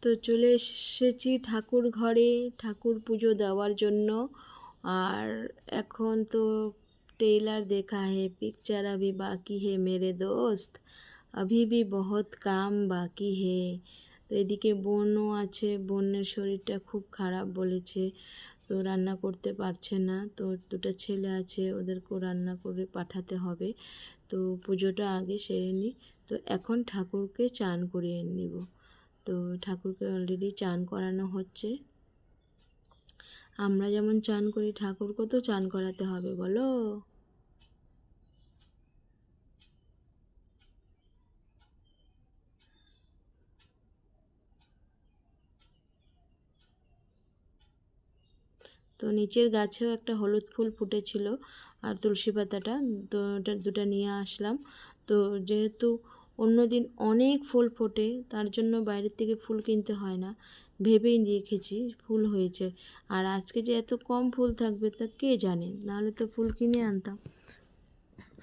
তো চলে এসেছি ঠাকুর ঘরে ঠাকুর পুজো দেওয়ার জন্য। আর এখন তো ट्रेलर देखा है पिक्चर अभी बाकी है मेरे दोस्त अभी भी बहुत काम बाकी है। তো এদিকে বোনও আছে, বোনের শরীরটা খুব খারাপ বলেছে, তো রান্না করতে পারছে না। তো দুটো ছেলে আছে, ওদেরকেও রান্না করে পাঠাতে হবে। তো পুজোটা আগে সেরে নিই। তো এখন ঠাকুরকে চান করিয়ে নিব। তো ঠাকুরকে অলরেডি চান করানো হচ্ছে। আমরা যেমন চান করি ঠাকুরকেও তো চান করাতে হবে, বলো। তো নিচের গাছেও একটা হলুদ ফুল ফুটেছিল আর তুলসী পাতাটা, তো ওটা দুটো নিয়ে আসলাম। তো যেহেতু অন্যদিন অনেক ফুল ফোটে, তার জন্য বাইরের থেকে ফুল কিনতে হয় না, ভেবেই রেখেছি ফুল হয়েছে। আর আজকে যে এত কম ফুল থাকবে তা কে জানে, নাহলে তো ফুল কিনে আনতাম।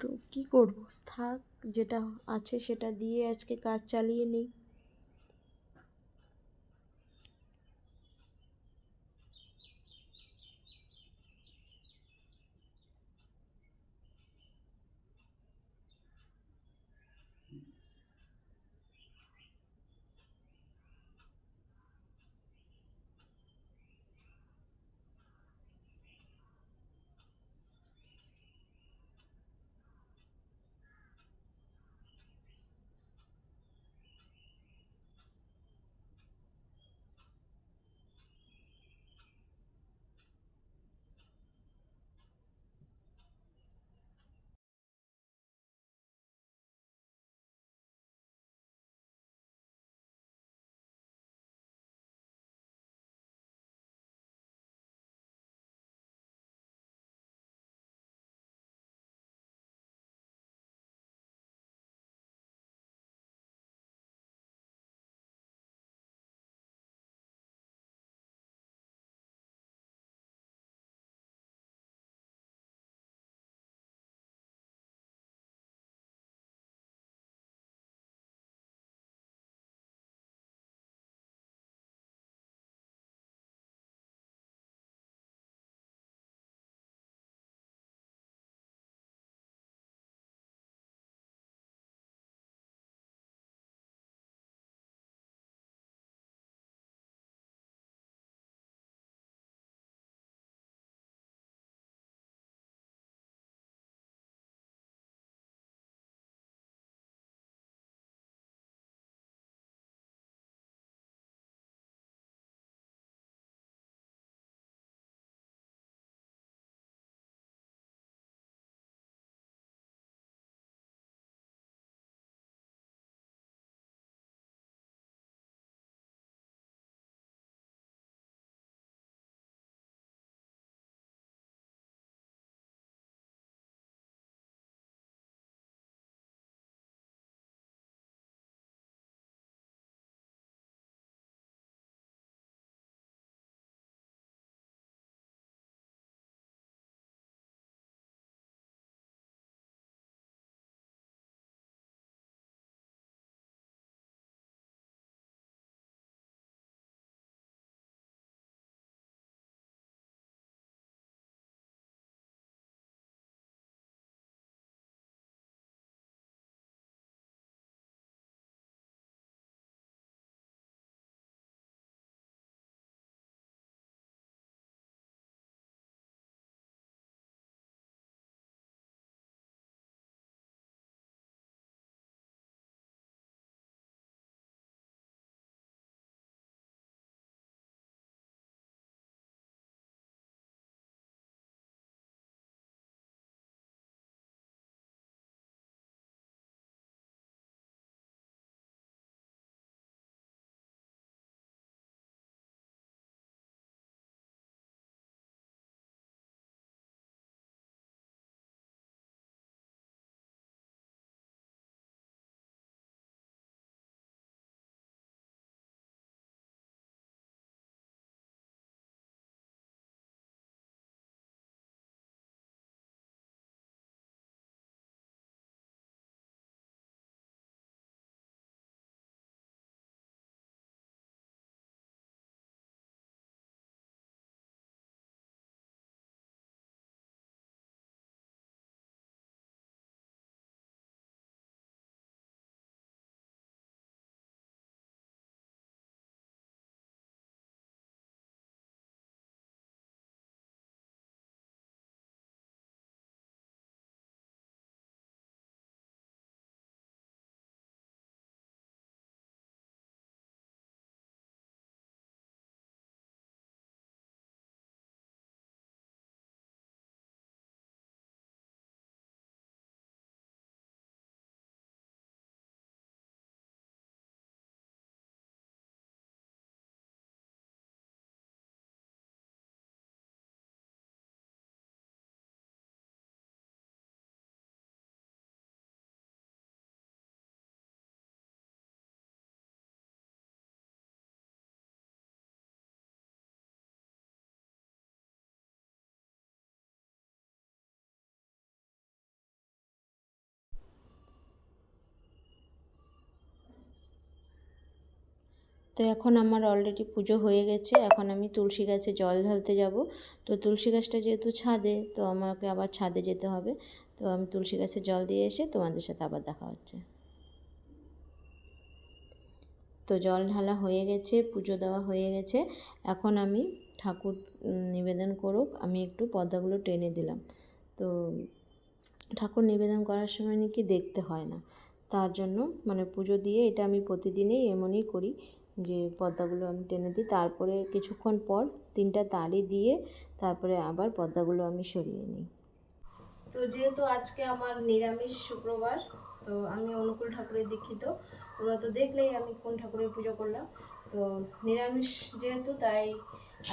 তো কি করব, থাক, যেটা আছে সেটা দিয়ে আজকে কাজ চালিয়ে নিই। তো এখন আমার অলরেডি পুজো হয়ে গেছে, এখন আমি তুলসী গাছে জল ঢালতে যাব। তো তুলসী গাছটা যেহেতু ছাদে, তো আমাকে আবার ছাদে যেতে হবে। তো আমি তুলসী গাছে জল দিয়ে এসে তোমাদের সাথে আবার দেখা হচ্ছে। তো জল ঢালা হয়ে গেছে, পুজো দেওয়া হয়ে গেছে। এখন আমি ঠাকুর নিবেদন করুক, আমি একটু পর্দাগুলো টেনে দিলাম। তো ঠাকুর নিবেদন করার সময় নাকি দেখতে হয় না, তার জন্য মানে পুজো দিয়ে এটা আমি প্রতিদিনই এমনই করি যে পর্দাগুলো আমি টেনে দিই, তারপরে কিছুক্ষণ পর 3টা তালি দিয়ে তারপরে আবার পর্দাগুলো আমি সরিয়ে নিই। তো যেহেতু আজকে আমার নিরামিষ শুক্রবার, তো আমি অনুকূল ঠাকুরের দীক্ষিত। তোমরা তো দেখলেই আমি কোন ঠাকুরের পুজো করলাম। তো নিরামিষ যেহেতু, তাই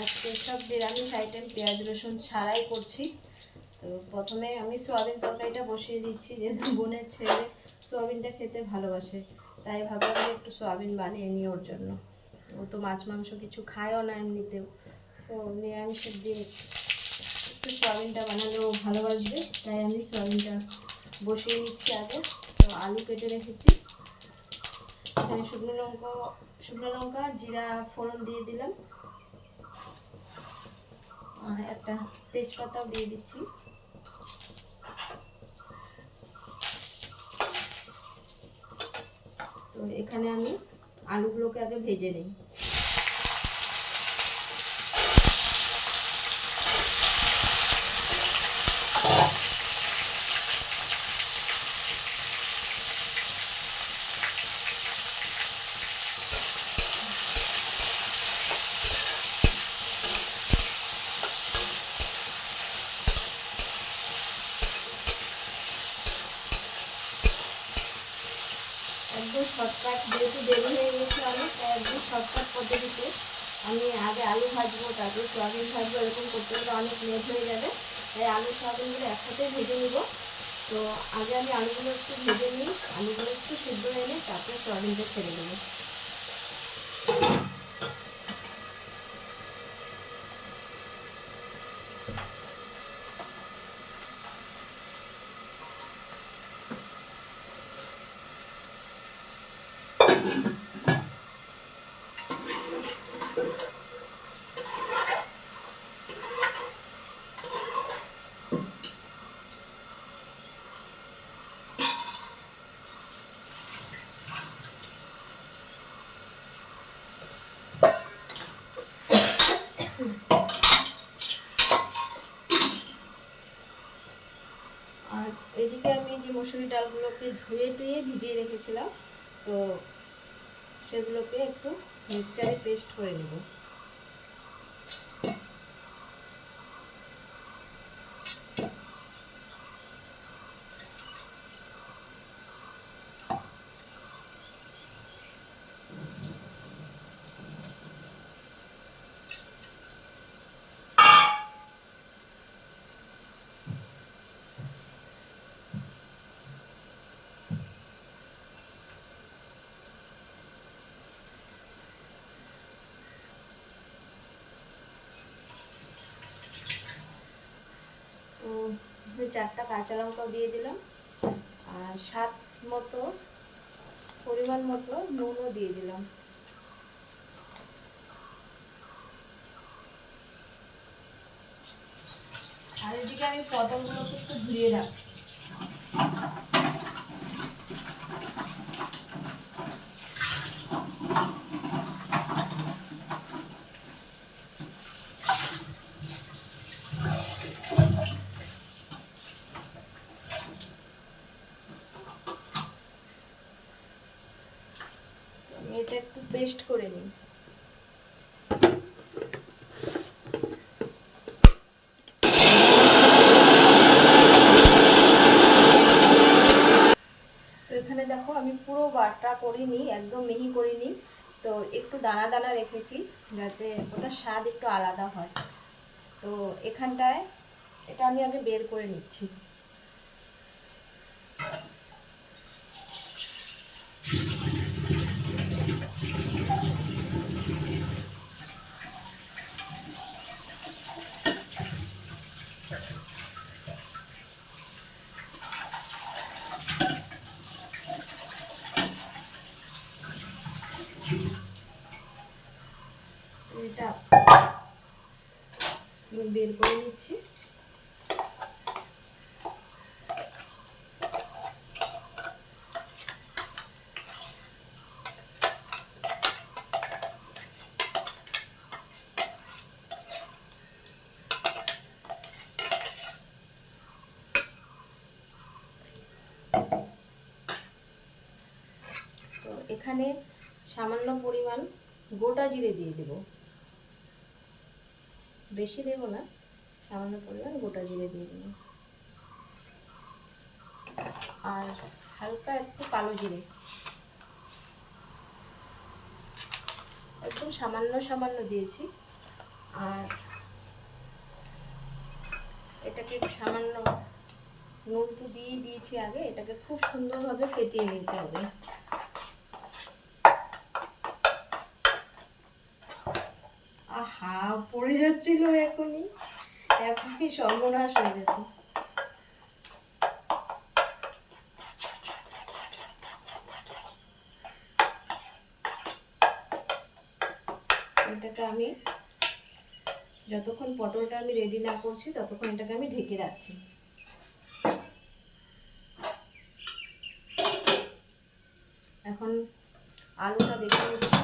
আজকে সব নিরামিষ আইটেম পেঁয়াজ রসুন ছাড়াই করছি। তো প্রথমে আমি সোয়াবিন তরকারিটা বসিয়ে দিচ্ছি, যেহেতু বোনের ছেলে সোয়াবিনটা খেতে ভালোবাসে, তাই ভাবলাম যে একটু সোয়াবিন বানিয়ে নিই ওর জন্য। ও তো মাছ মাংস কিছু খায়ও না এমনিতেও, তো নিরামিষের দিন একটু সোয়াবিনটা বানালেও ভালোবাসবে, তাই আমি সোয়াবিনটা বসিয়ে নিচ্ছি আগে। তো আলু কেটে রেখেছি, এখানে শুকনো লঙ্কা জিরা ফোড়ন দিয়ে দিলাম, আর একটা তেজপাতাও দিয়ে দিচ্ছি। তো এখানে আমি আলুগুলোকে আগে ভেজে নিই। একদম শর্টকাট, যেহেতু দেরি হয়ে গেছে অনেক, তাই একদম শর্টকাট পদ্ধতিতে আমি আগে আলু ভাজবো, তারপরে সোয়াবিন ভাজবো, এরকম করতে গেলে অনেক লেট হয়ে যাবে, তাই আলু সোয়াবিনগুলো একসাথে ভেজে নিব। তো আগে আমি আলুগুলো একটু ভেজে নিই, আলুগুলো একটু সিদ্ধ এনে তারপরে সোয়াবিনটা ছেড়ে দেবো। আর এদিকে আমি যে মসুরি ডালগুলোকে ধুয়ে টুয়ে ভিজিয়ে রেখেছিলাম, তো সেগুলোকে একটু মিক্সচারে পেস্ট করে নেব। তো 4টা কাঁচা লঙ্কাও দিয়ে দিলাম, আর স্বাদ মতো পরিমাণ মতো নুনও দিয়ে দিলাম। আর এদিকে আমি পটলগুলোকে একটু ধুয়ে রাখি। আমি এটা একটু পেস্ট করে নিই। এখানে দেখো আমি পুরো বাটা করিনি, একদম মিহি করিনি, তো একটু দানা দানা রেখেছি যাতে ওটার স্বাদ একটু আলাদা হয়। তো এখানটায় এটা আমি আগে বের করে নিচ্ছি। তেলটা বের করে নিচ্ছি। তো এখানে সামান্য পরিমাণ গোটা জিরে দিয়ে দেব, বেশি দেব না, সামান্য পরিমাণ গোটা জিরে দিয়ে দেব। আর হালকা একটু কালো জিরে, একদম সামান্য সামান্য দিয়েছি। আর এটাকে সামান্য নুন তো দিয়ে দিয়েছি আগে, এটাকে খুব সুন্দরভাবে ফেটিয়ে নিতে হবে। আহা, পড়ে যাচ্ছিল এখনই সর্বনাশ হয়ে যেত। এটাকে আমি যতক্ষণ পটলটা আমি রেডি না করছি ততক্ষণ এটাকে আমি ঢেকে রাখছি। এখন আলুটা দেখে নিচ্ছি।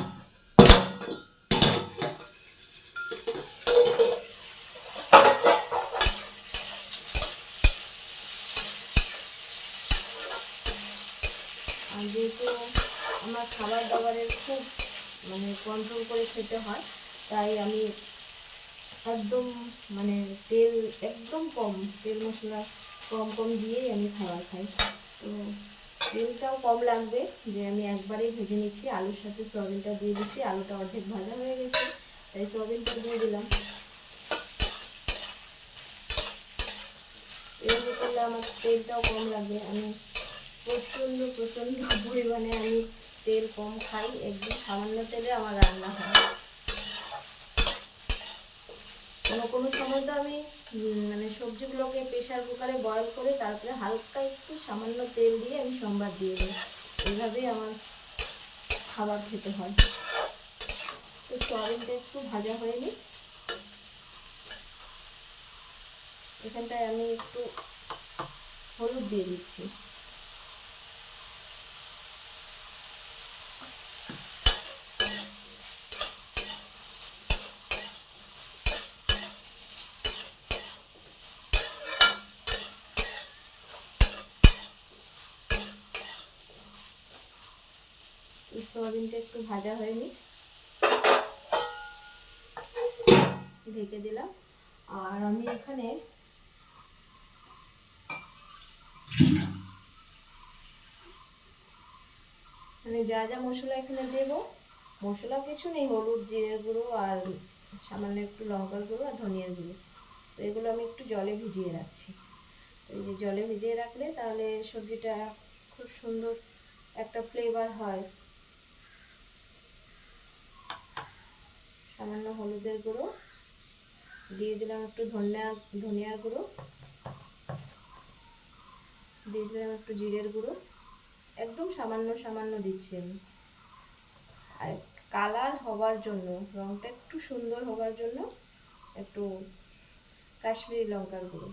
আর যেহেতু আমার খাবার দাবারের খুব কন্ট্রোল করে খেতে হয়, তাই আমি একদম তেল একদম কম, তেল মশলা কম কম দিয়েই আমি খাবার খাই। তো তেলটাও কম লাগবে, যে আমি একবারেই ভেজে নিচ্ছি। আলুর সাথে সয়াবিনটা দিয়ে দিচ্ছি, আলুটা অর্ধেক ভাজা হয়ে গেছে, তাই সয়াবিনটা দিয়ে দিলাম। এভাবে করলে আমার তেলটাও কম লাগবে। আমি প্রচণ্ড পরিমাণে আমি তেল কম খাই, একদম সামান্য তেলে আমার রান্না হয়। কোনো সময় তো আমি সবজিগুলোকে প্রেশার কুকারে বয়েল করে তারপরে হালকা একটু সামান্য তেল দিয়ে আমি সম্বাদ দিয়ে দিই। এইভাবেই আমার খাবার খেতে হয়। তো সয়াবিনটা একটু ভাজা হয়ে নিই। এখানটায় আমি একটু হলুদ দিয়ে দিচ্ছি। সয়াবিনটা একটু ভাজা হয়ে নিই, ঢেকে দিলাম। আর আমি এখানে যা যা মশলা এখানে দেব, মশলা কিছু নেই, হলুদ, জিরের গুঁড়ো আর সামান্য একটু লঙ্কার গুঁড়ো আর ধনিয়ার গুঁড়ো। তো এগুলো আমি একটু জলে ভিজিয়ে রাখছি। এই যে জলে ভিজিয়ে রাখলে তাহলে সবজিটা খুব সুন্দর একটা ফ্লেভার হয়। সামান্য হলুদের গুঁড়ো দিয়ে দিলাম, একটু ধনিয়ার গুঁড়ো দিয়ে দিলাম, একটু জিরের গুঁড়ো, একদম সামান্য দিচ্ছি আমি। আর কালার হওয়ার জন্য, রঙটা একটু সুন্দর হওয়ার জন্য একটু কাশ্মীরি লঙ্কার গুঁড়ো।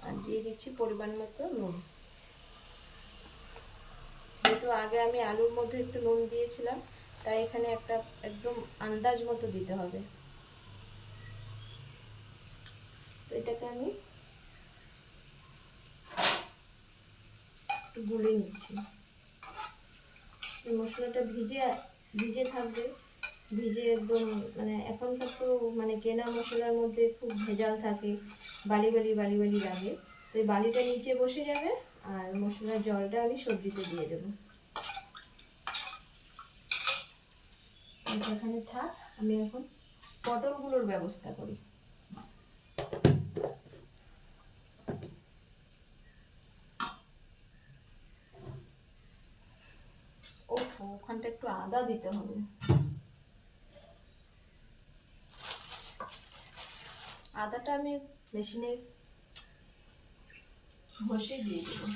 আর দিয়ে দিচ্ছি পরিমাণ মতো নুন। যেহেতু আগে আমি আলুর মধ্যে একটু নুন দিয়েছিলাম, তাই এখানে একটা একদম আন্দাজ মতো দিতে হবে। তো এটাকে আমি একটু গুলে নিচ্ছি। এই মশলাটা ভিজে থাকবে, ভিজে একদম এখনকার তো কেনা মশলার মধ্যে খুব ভেজাল থাকে, বালি লাগে। তো এই বালিটা নিচে বসে যাবে, আর মশলার জলটা আমি সবজিতে দিয়ে দেবো। এখানে থাক, আমি এখন পটলগুলোর ব্যবস্থা করি। ওখানটা একটু আদা দিতে হবে। আদাটা আমি মেশিনে ঘষে দিয়ে দেবো।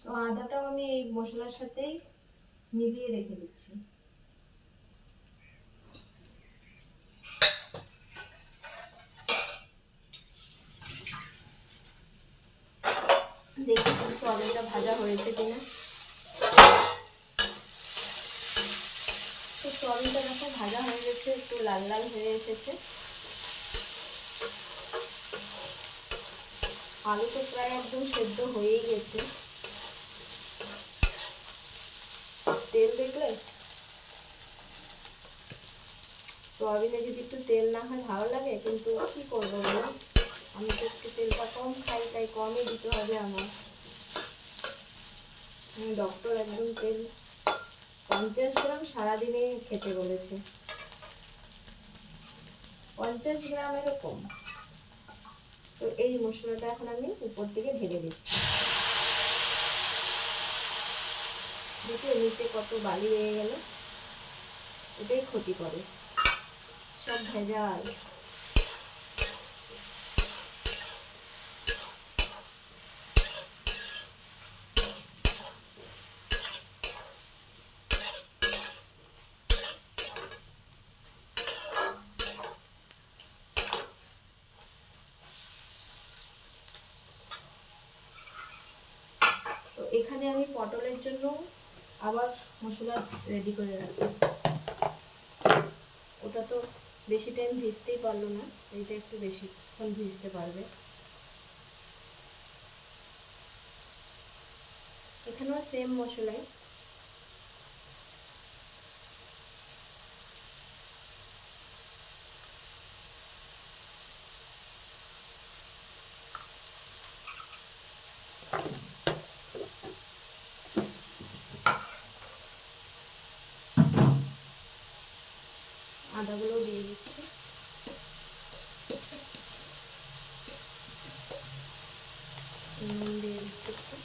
তো আদাটাও আমি এই মশলার সাথেই মিলিয়ে রেখে দিচ্ছি। দেখি সয়াবিনটা ভাজা হয়েছে কিনা। তো সয়াবিনটা দেখো ভাজা হয়ে গেছে, একটু লাল লাল হয়ে এসেছে। আলু তো প্রায় একদম সেদ্ধ হয়েই গেছে। তেল দেখলে, সয়াবিনে যদি একটু তেল না হয় ভালো লাগে, কিন্তু কি করবো বলো, আমি তো একটু তেলটা কম খাই, তাই কমই দিতে হবে আমার। ডক্টর একদম তেল 50 গ্রাম সারাদিনে খেতে বলেছে, 50 গ্রাম এরকম। তো এই মশলাটা এখন আমি উপর থেকে ঢেলে দিচ্ছি। দেখো নিচে কত বালি রয়ে গেল, এটাই ক্ষতি করে, সব ভেজাল। তো এখানে আমি পটলের জন্য আবার মশলা রেডি করে রাখি। ওটা তো বেশি টাইম ভিজতেই পারলো না, এইটা একটু বেশিক্ষণ ভিজতে পারবে। এখানেও সেম মশলাই। আদাগুলো দিয়ে দিচ্ছি। নুন দিয়ে দিচ্ছি একটু।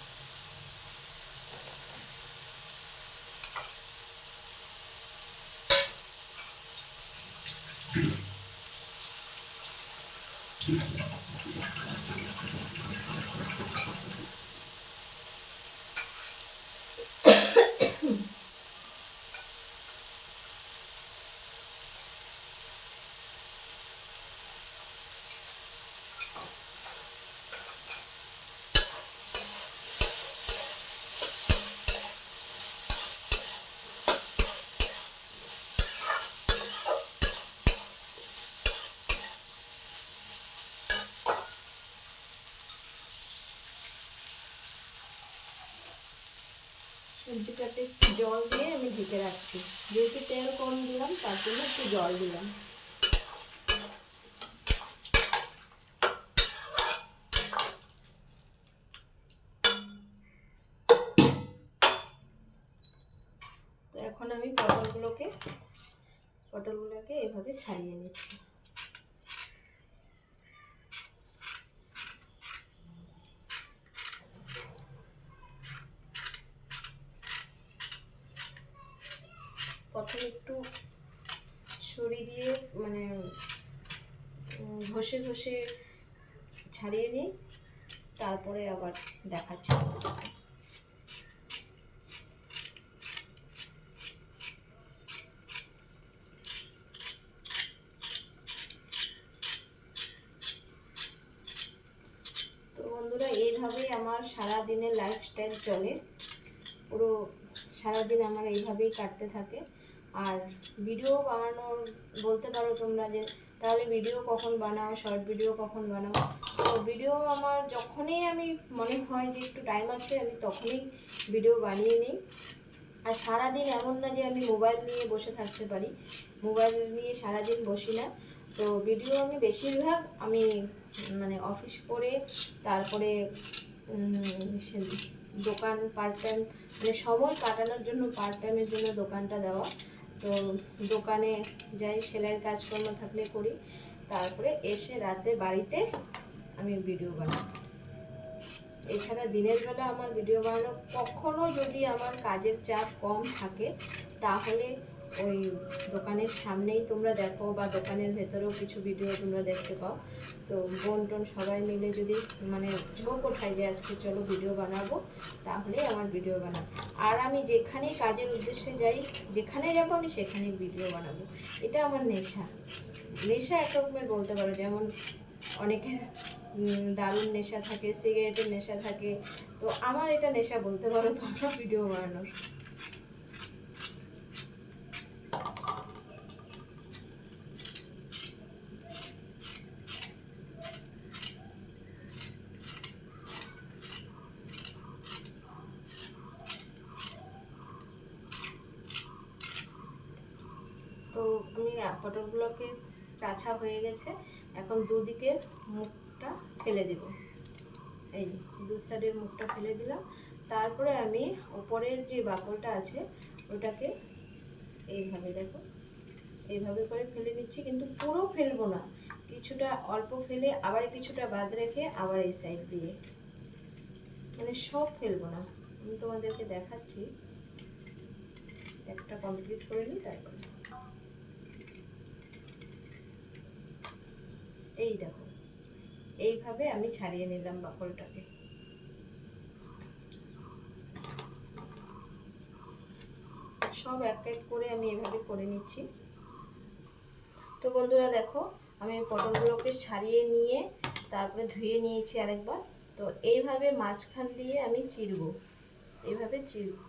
সবজিটাতে একটু জল দিয়ে আমি ঢেকে রাখছি, যেহেতু তেল কম দিলাম তার জন্য একটু জল দিলাম। তো এখন আমি পটলগুলোকে এভাবে ছাড়িয়ে নিচ্ছি। প্রথমে একটু ছুরি দিয়ে মানে ঘষে ঘষে ছাড়িয়ে নিই, তারপরে আবার দেখাচ্ছি। তো বন্ধুরা, এইভাবেই আমার সারা দিনের লাইফস্টাইল চলে। পুরো সারাদিন আমার এইভাবেই কাটতে থাকে। আর ভিডিও বানানোর বলতে পারো তোমরা যে তাহলে ভিডিও কখন বানাও, শর্ট ভিডিও কখন বানাও। তো ভিডিও আমার যখনই আমি মনে হয় যে একটু টাইম আছে আমি তখনই ভিডিও বানিয়ে নিই। আর সারাদিন এমন না যে আমি মোবাইল নিয়ে বসে থাকতে পারি, মোবাইল নিয়ে সারাদিন বসি না। তো ভিডিও আমি বেশিরভাগ আমি মানে অফিস করে তারপরে দোকান পার্ট টাইম মানে সময় কাটানোর জন্য পার্ট টাইমের জন্য দোকানটা দেওয়া। তো দোকানে যাই, সেলাইয়ের কাজকর্ম থাকলে করি, তারপরে এসে রাতে বাড়িতে আমি ভিডিও বানাই। এছাড়া দিনের বেলা আমার ভিডিও বানানো কখনো যদি আমার কাজের চাপ কম থাকে তাহলে ওই দোকানের সামনেই তোমরা দেখো বা দোকানের ভেতরেও কিছু ভিডিও তোমরা দেখতে পাও। তো বোন টোন সবাই মিলে যদি মানে ঝোঁক ওঠায় যে আজকে চলো ভিডিও বানাবো, তাহলেই আমার ভিডিও বানাবো। আর আমি যেখানেই কাজের উদ্দেশ্যে যাই, যেখানে যাবো আমি সেখানেই ভিডিও বানাবো। এটা আমার নেশা, নেশা এক রকমের বলতে পারো। যেমন অনেকের দারুণ নেশা থাকে, সিগারেটের নেশা থাকে, তো আমার এটা নেশা বলতে পারো তোমরা ভিডিও বানানোর। তো আমি পটলগুলোকে চাছা হয়ে গেছে, এখন দুদিকের মুখটা ফেলে দেব। এই দু সাইডের মুখটা ফেলে দিলাম। তারপরে আমি উপরের যে বাকলটা আছে ওটাকে এইভাবে দেখো এইভাবে করে ফেলে নিচ্ছি, কিন্তু পুরো ফেলবো না, কিছুটা অল্প ফেলে আবার কিছুটা বাদ রেখে আবার এই সাইড দিয়ে, মানে সব ফেলবো না। আমি তোমাদেরকে দেখাচ্ছি, একটা কমপ্লিট করে নিই তারপরে। এই দেখো এইভাবে আমি ছাড়িয়ে নিলাম বাকলটাকে। সব এক এক করে আমি এভাবে করে নিচ্ছি। তো বন্ধুরা দেখো আমি পটলগুলোকে ছাড়িয়ে নিয়ে তারপরে ধুয়ে নিয়েছি আরেকবার। তো এইভাবে মাঝখান দিয়ে আমি চিরবো, এইভাবে চিরবো।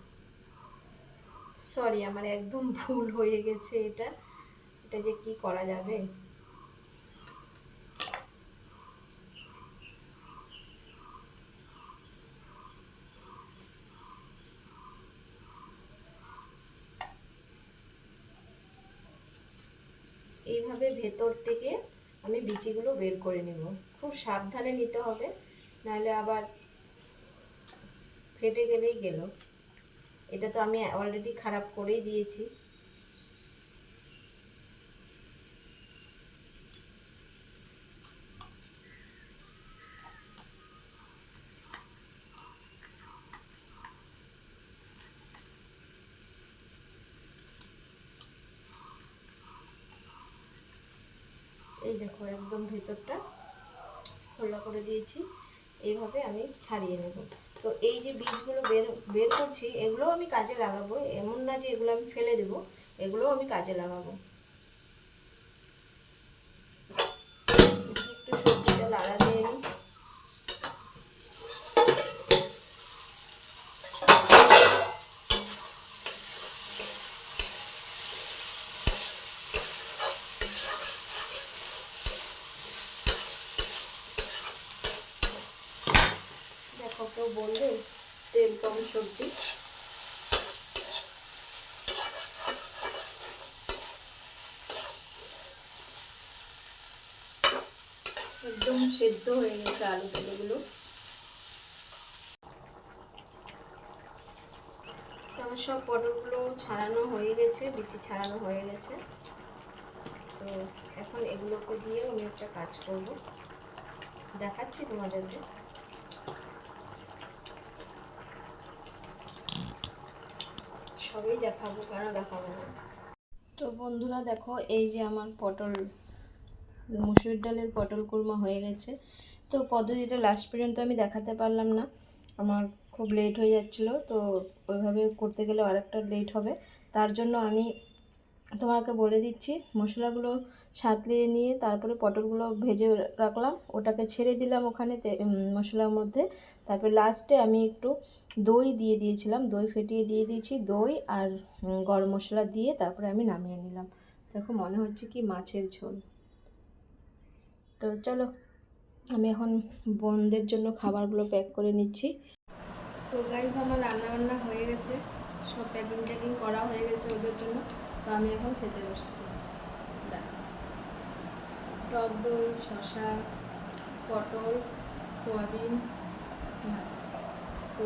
সরি, আমার একদম ভুল হয়ে গেছে, এটা যে কি করা যাবে। এইভাবে ভেতর থেকে আমি বিচিগুলো বের করে নেব, খুব সাবধানে নিতে হবে, নাহলে আবার ফেটে গেলেই গেল। এটা তো আমি অলরেডি খারাপ করেই দিয়েছি। এই দেখো একদম ভেতরটা খোলা করে দিয়েছি, এইভাবে আমি ছাড়িয়ে নেব। তো এই যে বীজগুলো বের করছি এগুলো আমি কাজে লাগাবো, এমন না যে এগুলো আমি ফেলে দেবো, এগুলো আমি কাজে লাগাবো। একটু সবজিটা লাড়া দিয়ে নিই। দেখো কেউ বলবে তেল কম সবজি, একদম সেদ্ধ হয়ে গেছে আলু টালুগুলো। আমার সব পটলগুলো ছাড়ানো হয়ে গেছে, বিচি ছাড়ানো হয়ে গেছে। তো এখন এগুলোকে দিয়ে আমি একটা কাজ করব, দেখাচ্ছি তোমাদেরকে। সবই দেখাবো, কেন দেখাবো না। তো বন্ধুরা দেখো এই যে আমার পটল, মুসুর ডালের পটল কুরমা হয়ে গেছে। তো পদ্ধতিটা লাস্ট পর্যন্ত আমি দেখাতে পারলাম না, আমার খুব লেট হয়ে যাচ্ছিলো। তো ওইভাবে করতে গেলে আরেকটা লেট হবে, তার জন্য আমি তোমাকে বলে দিচ্ছি, মশলাগুলো সাঁতলিয়ে নিয়ে তারপরে পটলগুলো ভেজে রাখলাম, ওটাকে ছেড়ে দিলাম ওখানে মশলার মধ্যে। তারপরে লাস্টে আমি একটু দই দিয়ে দিয়েছিলাম, দই ফেটিয়ে দিয়ে দিয়েছি, দই আর গরম মশলা দিয়ে তারপরে আমি নামিয়ে নিলাম। দেখো মনে হচ্ছে কি মাছের ঝোল। তো চলো আমি এখন বোনদের জন্য খাবারগুলো প্যাক করে নিচ্ছি। তো গাইজ আমার রান্নাবান্না হয়ে গেছে, সব প্যাকিং ট্যাকিং করা হয়ে গেছে ওদের জন্য। তো আমি এখন খেতে বসেছি। টক দই, শসা, পটল, সোয়াবিন, ভাত। তো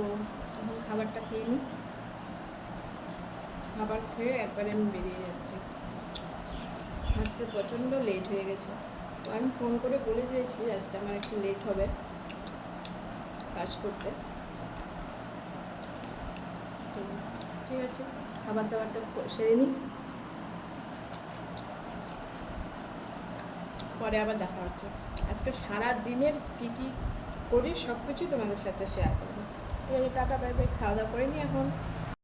এখন খাবারটা খেয়ে নিই, খাবার খেয়ে একবারে আমি বেরিয়ে যাচ্ছি। আজকে প্রচণ্ড লেট হয়ে গেছে, তো আমি ফোন করে বলে দিয়েছি আজকে আমার একটু লেট হবে কাজ করতে। তো ঠিক আছে, খাবার দাবারটা সেরে নিই, পরে আবার দেখা হচ্ছে। আজকে সারা দিনের কী কী করি সব কিছুই তোমাদের সাথে শেয়ার করবো। ঠিক আছে, টাটা বাই বাই। খাওয়া দাওয়া করে নিই এখন।